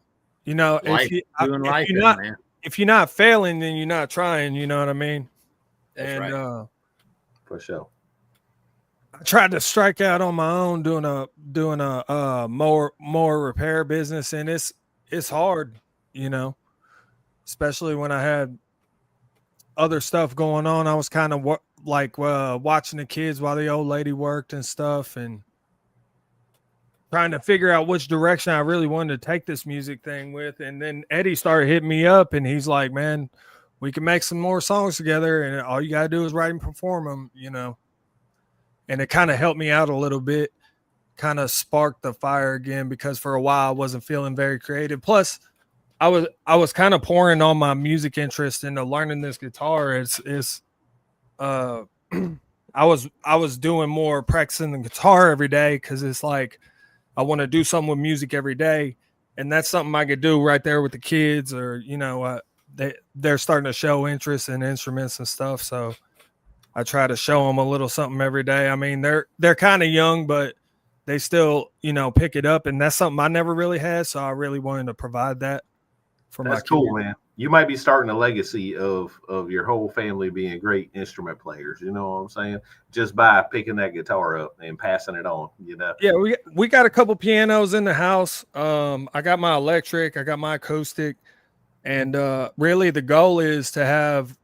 you're not failing, then you're not trying. You know what I mean? That's right. For sure. I tried to strike out on my own doing a more repair business, and it's hard, you know, especially when I had other stuff going on. I was kind of watching the kids while the old lady worked and stuff, and trying to figure out which direction I really wanted to take this music thing with. And then Eddie started hitting me up, and he's like, man, we can make some more songs together, and all you got to do is write and perform them, you know. And it kind of helped me out a little bit, kind of sparked the fire again, because for a while I wasn't feeling very creative. Plus, I was kind of pouring all my music interest into learning this guitar. I was doing more practicing the guitar every day, because it's like I want to do something with music every day, and that's something I could do right there with the kids, or you know, they're starting to show interest in instruments and stuff, so I try to show them a little something every day. I mean, they're kind of young, but they still, you know, pick it up, and that's something I never really had, so I really wanted to provide that for my kids. That's cool, man. You might be starting a legacy of your whole family being great instrument players. You know what I'm saying? Just by picking that guitar up and passing it on. You know? Yeah, we got a couple pianos in the house. I got my electric, I got my acoustic, and really the goal is to have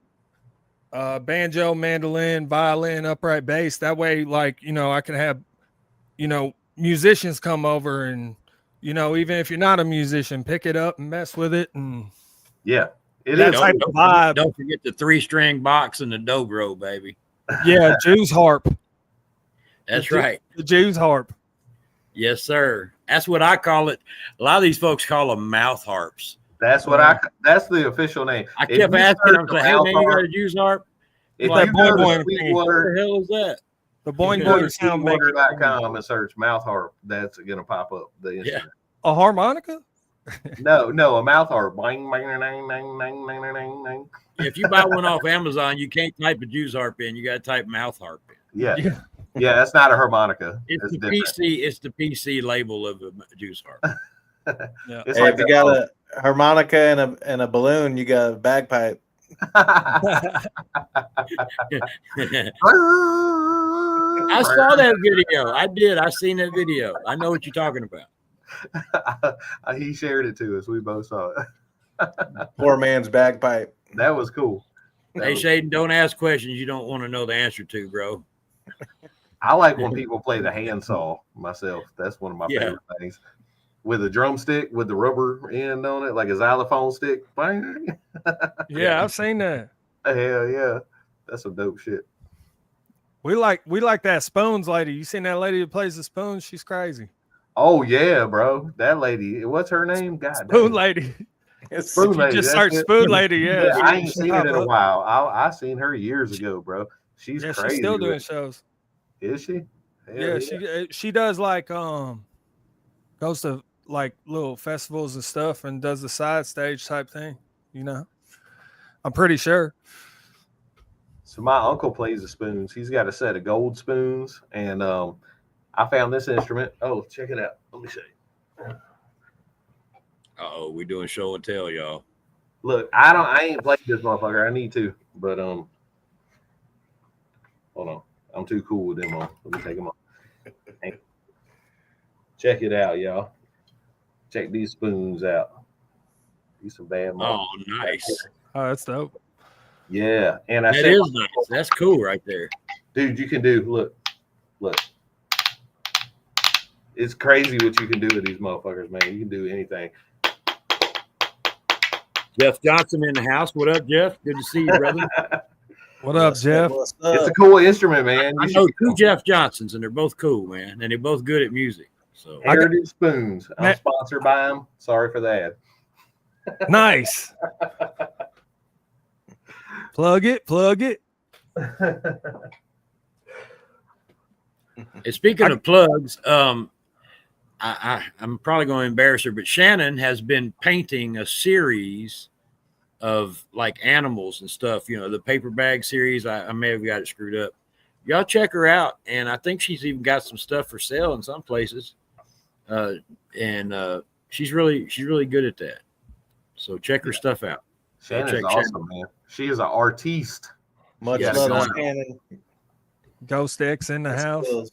banjo, mandolin, violin, upright bass. That way, like, you know, I can have, you know, musicians come over, and, you know, even if you're not a musician, pick it up and mess with it. And yeah, that type of vibe. Don't forget the 3-string box and the dobro, baby. Yeah, Jew's harp. That's right. The Jew's harp. Yes, sir. That's what I call it. A lot of these folks call them mouth harps. That's what that's the official name. I kept asking them, say, hey, man, you got a Jews harp? If Like, you go to boing, Sweetwater, what the hell is that? The boing go to boing sound maker. Sweetwater.com and search mouth harp, that's going to pop up the instrument. A harmonica? No, a mouth harp. Bang, bang, bang, bang, bang, bang, bang, bang. If you buy one off Amazon, you can't type a Jews harp in. You got to type mouth harp in. Yeah, that's not a harmonica. It's the PC. It's the PC label of a Jews harp. Yeah. It's Hey, like if you got a harmonica and a balloon, you got a bagpipe. I saw that video. I did. I seen that video. I know what you're talking about. He shared it to us. We both saw it. Poor man's bagpipe. That was cool. Hey, Shaden, don't ask questions you don't want to know the answer to, bro. I like when people play the handsaw myself. That's one of my favorite things. With a drumstick with the rubber end on it, like a xylophone stick. Yeah, I've seen that. Hell yeah. That's some dope shit. We like that Spoons lady. You seen that lady that plays the spoons? She's crazy. Oh yeah, bro. That lady. What's her name? God Spoon lady. Spoon lady. Just search Spoon lady. Yeah, I ain't seen it in a while. I seen her years ago, bro. She's crazy. She's still doing shows. Is she? Hell yeah, she does like goes to like little festivals and stuff and does the side stage type thing, you know. I'm pretty sure. So my uncle plays the spoons. He's got a set of gold spoons, and I found this instrument. Oh, check it out. Let me show you. Uh-oh, we're doing show and tell, y'all. Look, I ain't played this motherfucker. I need to, but hold on. I'm too cool with them on. Let me take them off. Check it out, y'all. Check these spoons out. These some bad. Oh, nice. Oh, that's dope. Yeah, and that is nice. That's cool right there, dude. You can do look. It's crazy what you can do with these motherfuckers, man. You can do anything. Jeff Johnson in the house. What up, Jeff? Good to see you, brother. What up, Jeff? It's a cool instrument, man. I know two Jeff Johnsons, and they're both cool, man, and they're both good at music. So Heritage Spoons. I'm sponsored by them. Sorry for that. Nice. Plug it. And speaking of plugs, I'm probably going to embarrass her, but Shannon has been painting a series of like animals and stuff. You know, the paper bag series. I may have got it screwed up. Y'all check her out, and I think she's even got some stuff for sale in some places. And she's really good at that. So check her stuff out. Shannon's awesome, man. She is an artiste. Much love, Shannon. Ghost X in the house. Cool.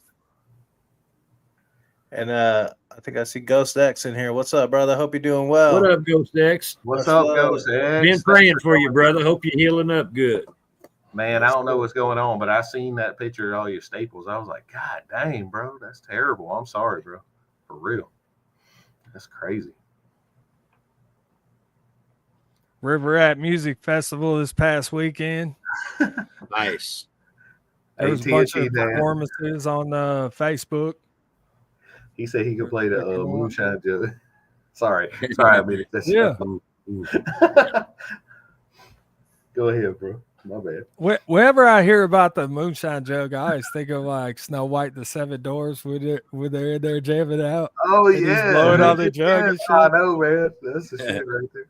And I think I see Ghost X in here. What's up, brother? Hope you're doing well. What up, Ghost X? What's up, Ghost X? Been praying for you, brother. Hope you're healing up good. Man, I don't know what's going on, but I seen that picture of all your staples. I was like, God dang, bro, that's terrible. I'm sorry, bro. For real. That's crazy. River Rat Music Festival this past weekend. Nice. There was a bunch of performances on Facebook. He said he could play the moonshine jug. Sorry, I mean it. Yeah. Go ahead, bro. My bad. Whenever I hear about the moonshine jug, I always think of like Snow White, the Seven Dwarfs, when they're in there jamming out. Oh yeah, blowing on the jug and shit. I know, man. That's the shit right there.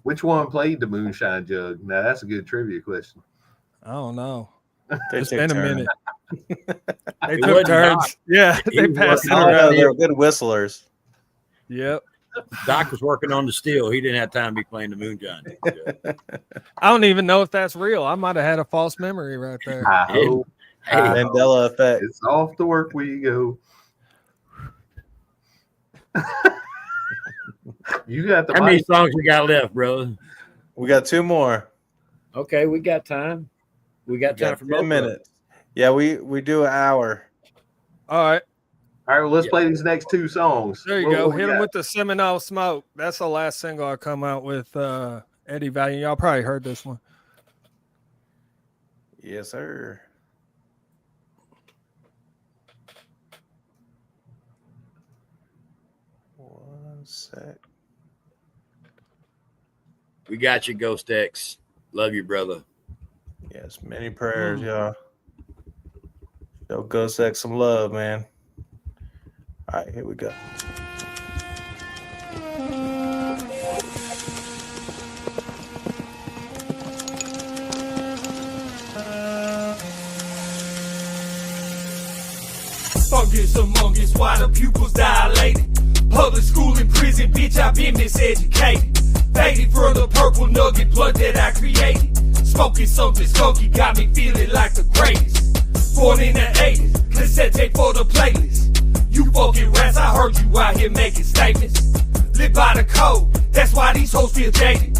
Which one played the moonshine jug? Now that's a good trivia question. I don't know. It's been a minute. They took turns. Yeah, they passed it around. They're good whistlers. Yep. Doc was working on the steel. He didn't have time to be playing the moonshine. I don't even know if that's real. I might have had a false memory right there. I hope. Mandela effect. It's off to work we go. You got the How many songs we got left, brother? We got two more. Okay, we got time. We got time for 10 minutes. Yeah, we do an hour. All right. All right, well, let's play these next two songs. There you go. Hit them with the Seminole Smoke. That's the last single I come out with Eddie Valiant. Y'all probably heard this one. Yes, sir. 1 sec. We got you, Ghost X. Love you, brother. Yes, many prayers, y'all. Show Ghost X some love, man. All right, here we go. Fungus among us, why the pupils dilated. Public school and prison, bitch, I've been miseducated. Faded from the purple nugget blood that I created. Smoking something skunky got me feeling like the greatest. Born in the 80s, cassette for the playlist. You fucking rats, I heard you out here making statements. Live by the code, that's why these hoes feel jaded.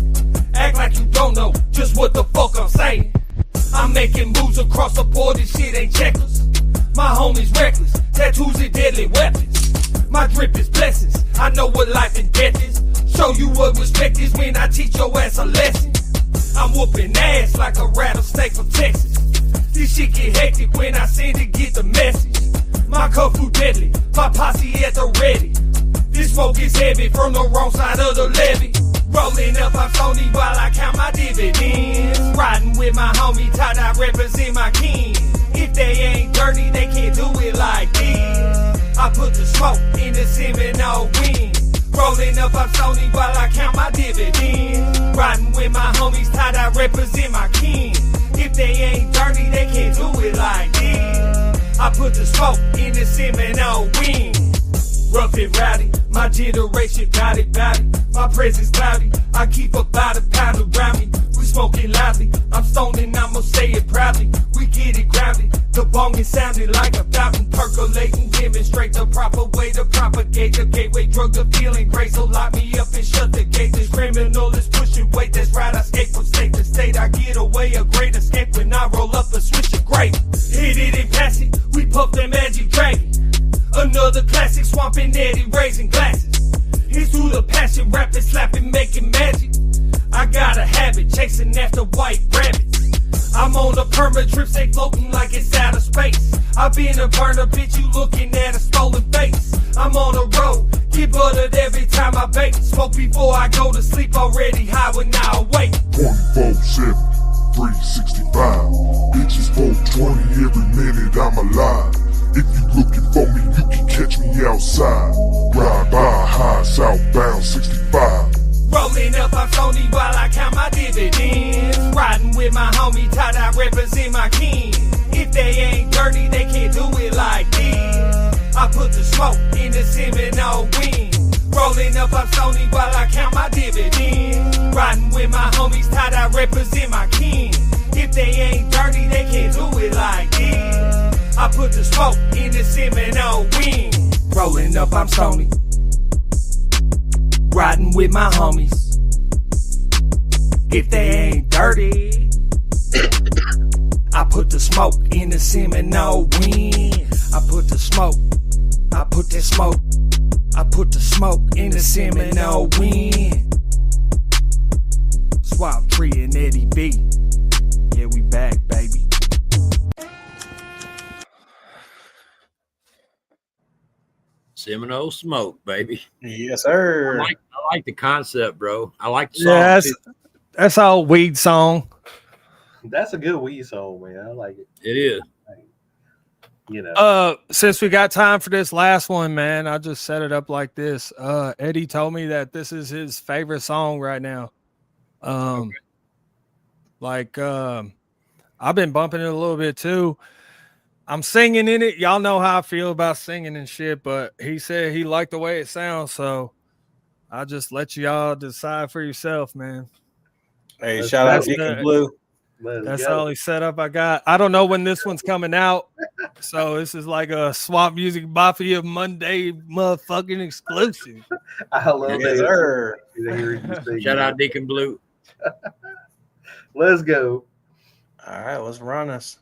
Act like you don't know just what the fuck I'm saying. I'm making moves across the board, this shit ain't checkers. My homies reckless, tattoos and deadly weapons. My drip is blessings, I know what life and death is. Show you what respect is when I teach your ass a lesson. I'm whooping ass like a rattlesnake from Texas. This shit get hectic when I send to get the message. My kung fu deadly, my posse at the ready. This smoke is heavy from the wrong side of the levee. Rolling up, I'm Sony while I count my dividends. Riding with my homie, tie-dye represent my kin. If they ain't dirty, they can't do it like this. I put the smoke in the Seminole wind. Rolling up, I'm Sony while I count my dividends. Riding with my homies, tie-dye represent my kin. If they ain't dirty, they can't do it like this. I put the smoke in the Seminole wind. Rough and rowdy, my generation got it. My presence cloudy, I keep about a pound around me. We smoking loudly, I'm stoned and I'ma say it proudly. We get it grounded, the bong is sounding like a fountain. Percolating, demonstrate the proper way to propagate the gateway drug, the feeling great. So lock me up and shut the gate. This criminal is pushing weight, that's right, I escape from state to state. I get away, a great escape when I roll up a switch of grape. Hit it and pass it, we puff that magic dragon. Another classic, swamping Eddie, raising glasses. He's through the passion, rapping, slapping, making magic. I got a habit, chasing after white rabbits. I'm on a perma trip, stay floating like it's out of space. I been a burner, bitch, you looking at a stolen face. I'm on the road, get buttered every time I bake. Smoke before I go to sleep, already high when I awake. 24/7, 365. Bitches 420 every minute I'm alive. If you looking for me, you can catch me outside. Ride by high, southbound 65. Rolling up, I'm Sony while I count my dividends. Riding with my homie, tie-dye represent my kin. If they ain't dirty, they can't do it like this. I put the smoke in the Seminole wind. Rolling up, I'm Sony while I count my dividends. Riding with my homies, tie-dye represent my kin. If they ain't dirty, they can't do it like this. I put the smoke in the Seminole wind. Rolling up, I'm Sony. Riding with my homies. If they ain't dirty, I put the smoke in the Seminole wind. I put the smoke, I put that smoke, I put the smoke in the Seminole wind. Swap Tree and Eddie B. Yeah, we back, baby. Seminole Smoke, baby. Yes, sir. I like the concept, bro. I like the song. Yeah, too. that's our weed song. That's a good weed song, man. I like it. It is. You know. Since we got time for this last one, man, I just set it up like this. Eddie told me that this is his favorite song right now. I've been bumping it a little bit too. I'm singing in it. Y'all know how I feel about singing and shit, but he said he liked the way it sounds, so I just let y'all decide for yourself, man. Hey, shout out Deacon Blue. That's all he set up I got. I don't know when this one's coming out, so this is like a Swamp Music Mafia Monday motherfucking exclusive. I love it. Shout out Deacon Blue. Let's go. All right, let's run us.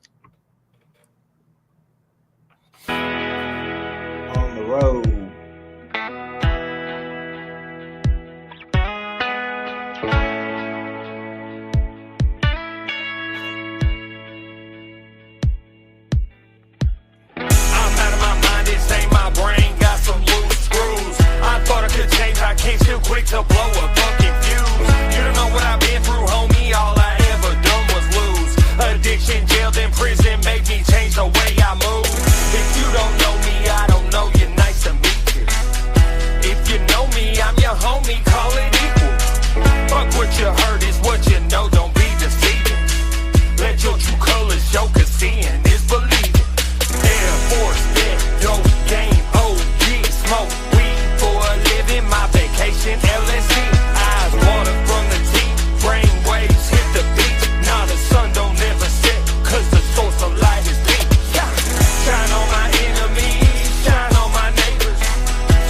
On the road. homie, call it equal. Fuck what you heard is what you know, don't be deceiving. Let your true colors show, cause seeing is believing. Air Force, that dope game, OG, smoke weed for a living. My vacation, LSD, eyes water from the teeth. Brain waves hit the beach. Now the sun don't ever set, cause the source of light is deep. Shine on my enemies, shine on my neighbors,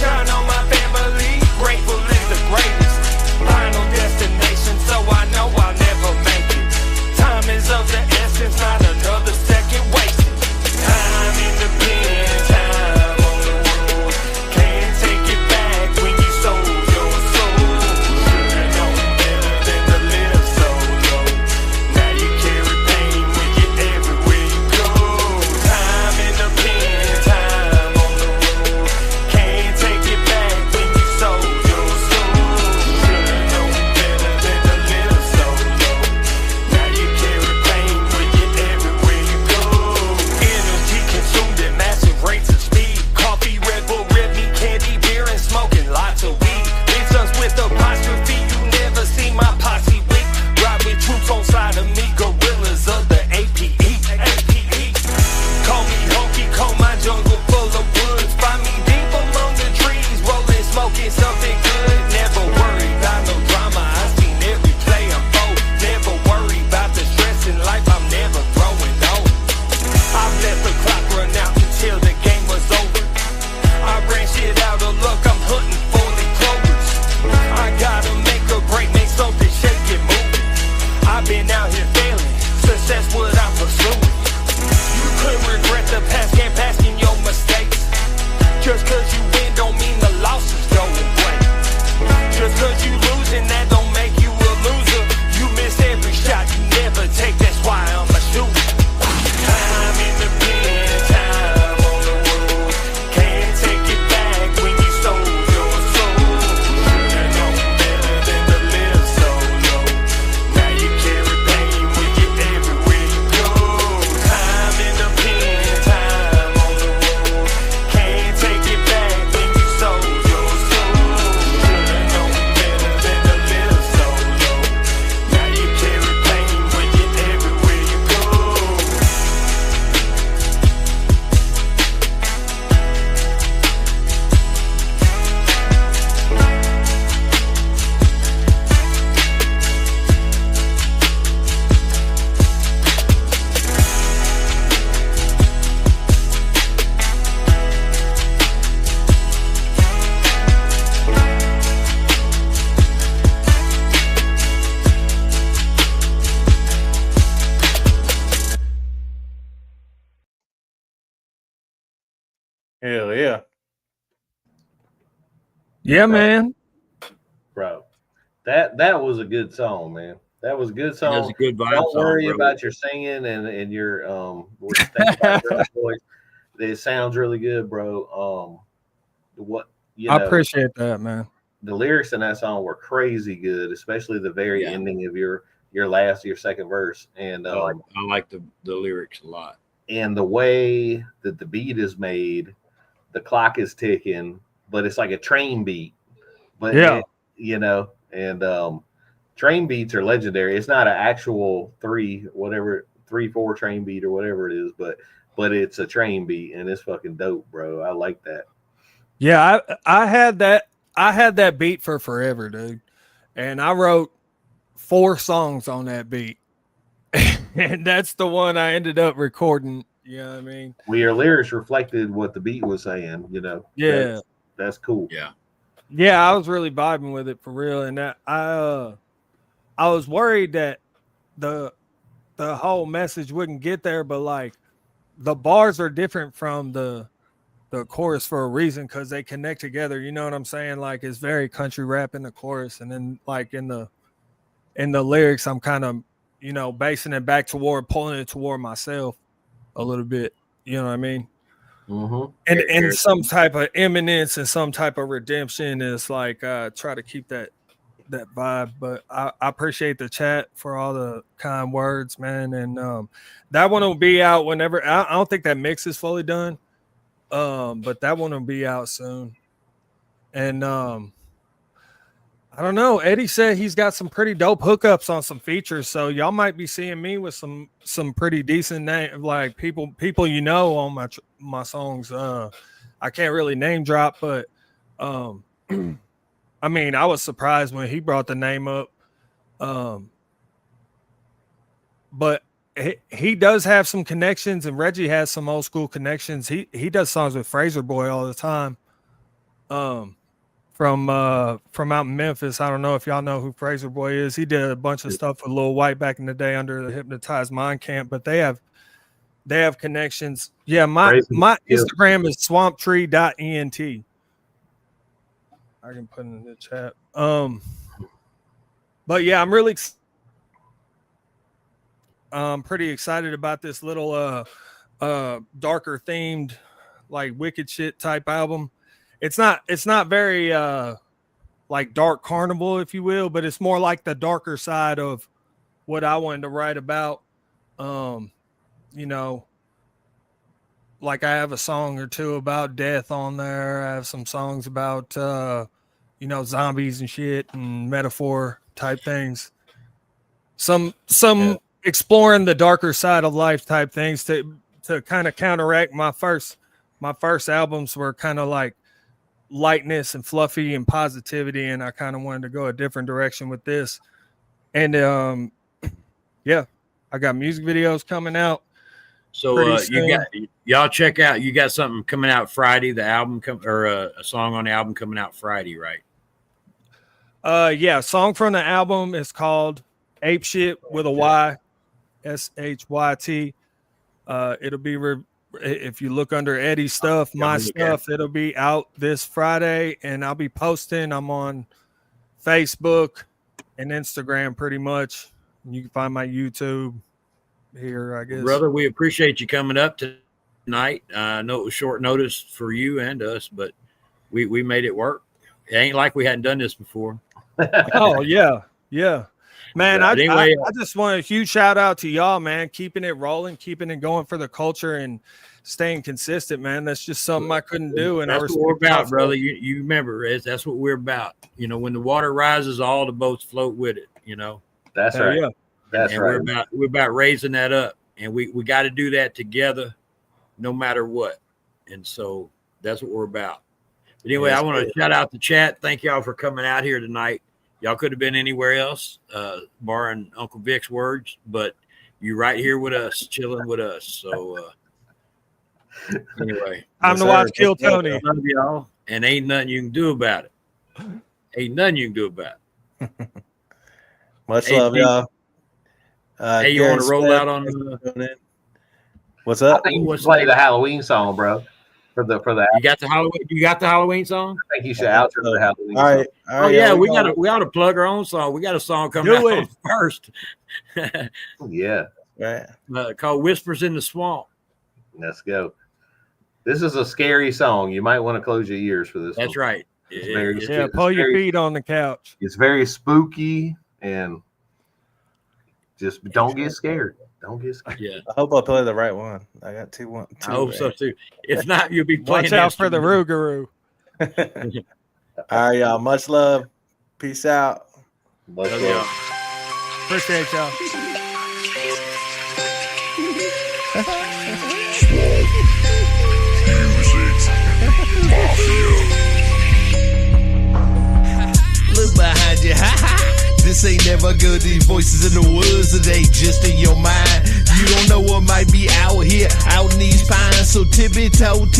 shine on my family. Grateful is the greatest. Final destination, so I know I'll never make it. Time is of the essence, not another second wasted. Time in the pen, time on the road. Can't take it back when you sold your soul. Should've known better than to live so low. Now you carry pain with you everywhere you go. Time in the pen, time on the road. Can't take it back when you sold your soul. Should've known better than to live so low. Now you carry pain with you everywhere you go. Energy consumed at massive rates of speed. Coffee, Red Bull, red meat, candy, beer, and smoking lots of weed. It's us with apostrophe. You never see my posse weak. Ride with troops on side of me, gorillas of the APE. Call me honky, call my jungle full of woods. Find me deep among the trees, rolling, smoking something good. Never worry about no drama. I seen every play unfold. Never worry about the stress in life. I'm never growing old. I've let the clock run out until the game was over. I ran shit out of luck. I'm hunting for the clovers. I gotta make a break, make something shake it moving. I've been out here failing. Success what I'm pursuing. You couldn't regret the past, can't pass in your mistakes. Just cause you win don't mean the losses go away. Just cause you losing, that don't make you a loser. You miss every shot you never take, that's why I'm a shooter. Time in the pen, time on the road. Can't take it back when you sold your soul. Should've known better than to live so low. Now you carry pain with you everywhere you go. Time in the pen, time on the road. Can't take it back when you sold your soul. Should've known better than to live so low. Now you carry pain with you everywhere you go. Hell yeah. Yeah, man. Bro. That was a good song, man. That was a good song. That's a good vibe Don't song, worry bro. about your singing and your what you think about your voice. It sounds really good, bro. What you know, I appreciate that, man. the lyrics in that song were crazy good, especially the very ending of your second verse. And I like the lyrics a lot. And the way that the beat is made, the clock is ticking, but it's like a train beat. But Yeah. Train beats are legendary. It's not an actual 3/4 train beat or whatever it is, but it's a train beat and it's fucking dope, bro. I like that. Yeah, I had that beat for forever, dude. And I wrote 4 songs on that beat. And that's the one I ended up recording. You know what I mean? Well, your lyrics reflected what the beat was saying, Yeah. That's cool. Yeah, I was really vibing with it for real. And that I was worried that the whole message wouldn't get there, but like the bars are different from the chorus for a reason, because they connect together. You know what I'm saying? Like it's very country rap in the chorus, and then like in the lyrics, I'm kind of basing it back toward pulling it toward myself a little bit. You know what I mean? Mm-hmm. And some type of imminence and some type of redemption is like try to keep that vibe. But I appreciate the chat for all the kind words, man. And that one will be out whenever. I don't think that mix is fully done. But that one will be out soon. And I don't know. Eddie said he's got some pretty dope hookups on some features, so y'all might be seeing me with some pretty decent name, like people on my songs. I can't really name drop, but I mean, I was surprised when he brought the name up. But he does have some connections, and Reggie has some old school connections. He does songs with Fraser Boy all the time. From out in Memphis. I don't know if y'all know who Fraser Boy is. He did a bunch of stuff with Lil White back in the day under the Hypnotized Mind Camp, but they have connections. Yeah, my Instagram is swamptree.ent. I can put it in the chat. But yeah, I'm pretty excited about this little darker themed, like wicked shit type album. It's not very like dark carnival, if you will, but it's more like the darker side of what I wanted to write about. You know, like I have a song or two about death on there. I have some songs about you know, zombies and shit and metaphor type things. Some exploring the darker side of life type things to kind of counteract my first albums were kind of like lightness and fluffy and positivity, and I kind of wanted to go a different direction with this. And yeah, I got music videos coming out. So y'all check out, you got something coming out Friday, the album a song on the album coming out Friday, right? Yeah, song from the album is called Ape Shit with a Y, SHYT. It'll be if you look under Eddie's stuff, my stuff, it'll be out this Friday, and I'll be posting. I'm on Facebook and Instagram pretty much. You can find my YouTube here, I guess. Brother, we appreciate you coming up tonight. I know it was short notice for you and us, but we made it work. It ain't like we hadn't done this before. Oh, yeah. Man, I just want a huge shout out to y'all, man, keeping it rolling, keeping it going for the culture and staying consistent, man. That's just something I couldn't do. And that's what we're about, brother. You remember, that's what we're about. You know, when the water rises, all the boats float with it, you know. That's right. Yeah. That's right. We're about raising that up, and we got to do that together no matter what. And so that's what we're about. But anyway, I want to shout out the chat. Thank y'all for coming out here tonight. Y'all could have been anywhere else, barring Uncle Vic's words, but you're right here with us, chilling with us. So anyway, I'm the watch Kill Tony. Love y'all, and ain't nothing you can do about it. Ain't nothing you can do about it. Much love, y'all. Hey, you want to roll out on what's up? I think you play the Halloween song, bro. For the you got the Halloween song? I think you should outro the Halloween song. All right, oh yeah, we ought to plug our own song. We got a song coming out first. Yeah. Right. Called Whispers in the Swamp. Let's go. This is a scary song. You might want to close your ears for this. That's right. Pull your feet on the couch. It's very spooky, and just don't get scared. Don't get scared. Yeah. I hope I play the right one. I got two. I hope so too. If not, you'll be playing. Watch out for the Rougarou. All right, y'all. Much love. Peace out. Much love. Appreciate y'all. Look behind you. This ain't never good. These voices in the woods, they just in your mind. You don't know what might be out here, out in these pines. So tippy-toe,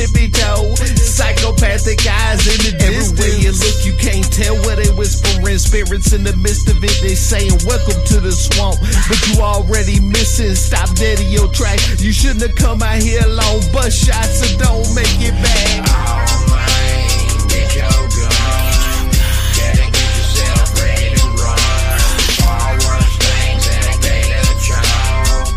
psychopathic eyes in the distance. Everywhere you look, you can't tell where they whispering. Spirits in the midst of it, they saying welcome to the swamp. But you already missing, stop dead in your track. You shouldn't have come out here alone. Bust shots, so don't make it back. Oh man, get your gun. Gotta get yourself ready to run. Forward things and a gator choke.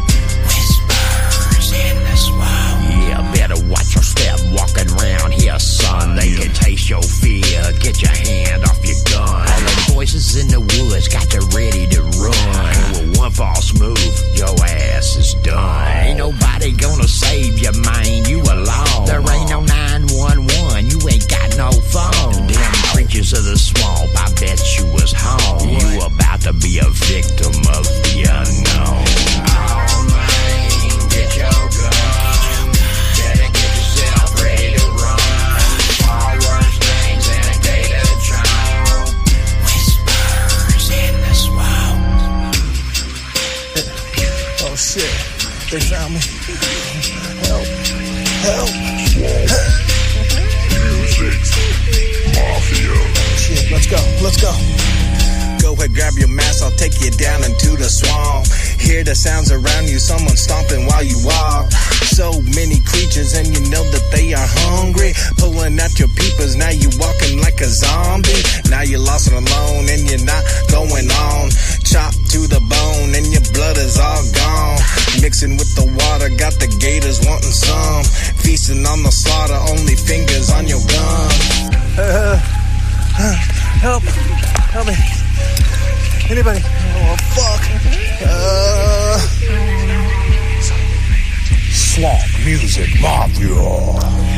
Whispers in the swamp. Yeah, better watch your step walking around here, son. They can taste your fear. Get your hand off your gun. All the voices in the woods got you ready to run. With one false move, your ass is done. Ain't nobody gonna save you, man. You alone. There ain't no 911. You ain't got no phone. Them creatures of the swamp, I bet you was They found me. Help. Help. Music's Mafia. Shit, let's go. Let's go. Go ahead, grab your mask, I'll take you down into the swamp. Hear the sounds around you, someone stomping while you walk. So many creatures and you know that they are hungry. Pulling out your peepers, now you walking like a zombie. Now you're lost and alone and you're not going on. Chopped to the bone and your blood is all gone. Mixing with the water, got the gators wanting some. Feasting on the slaughter, only fingers on your gun. Help. Help me. Anybody? Oh, fuck. Swamp Music Mafia.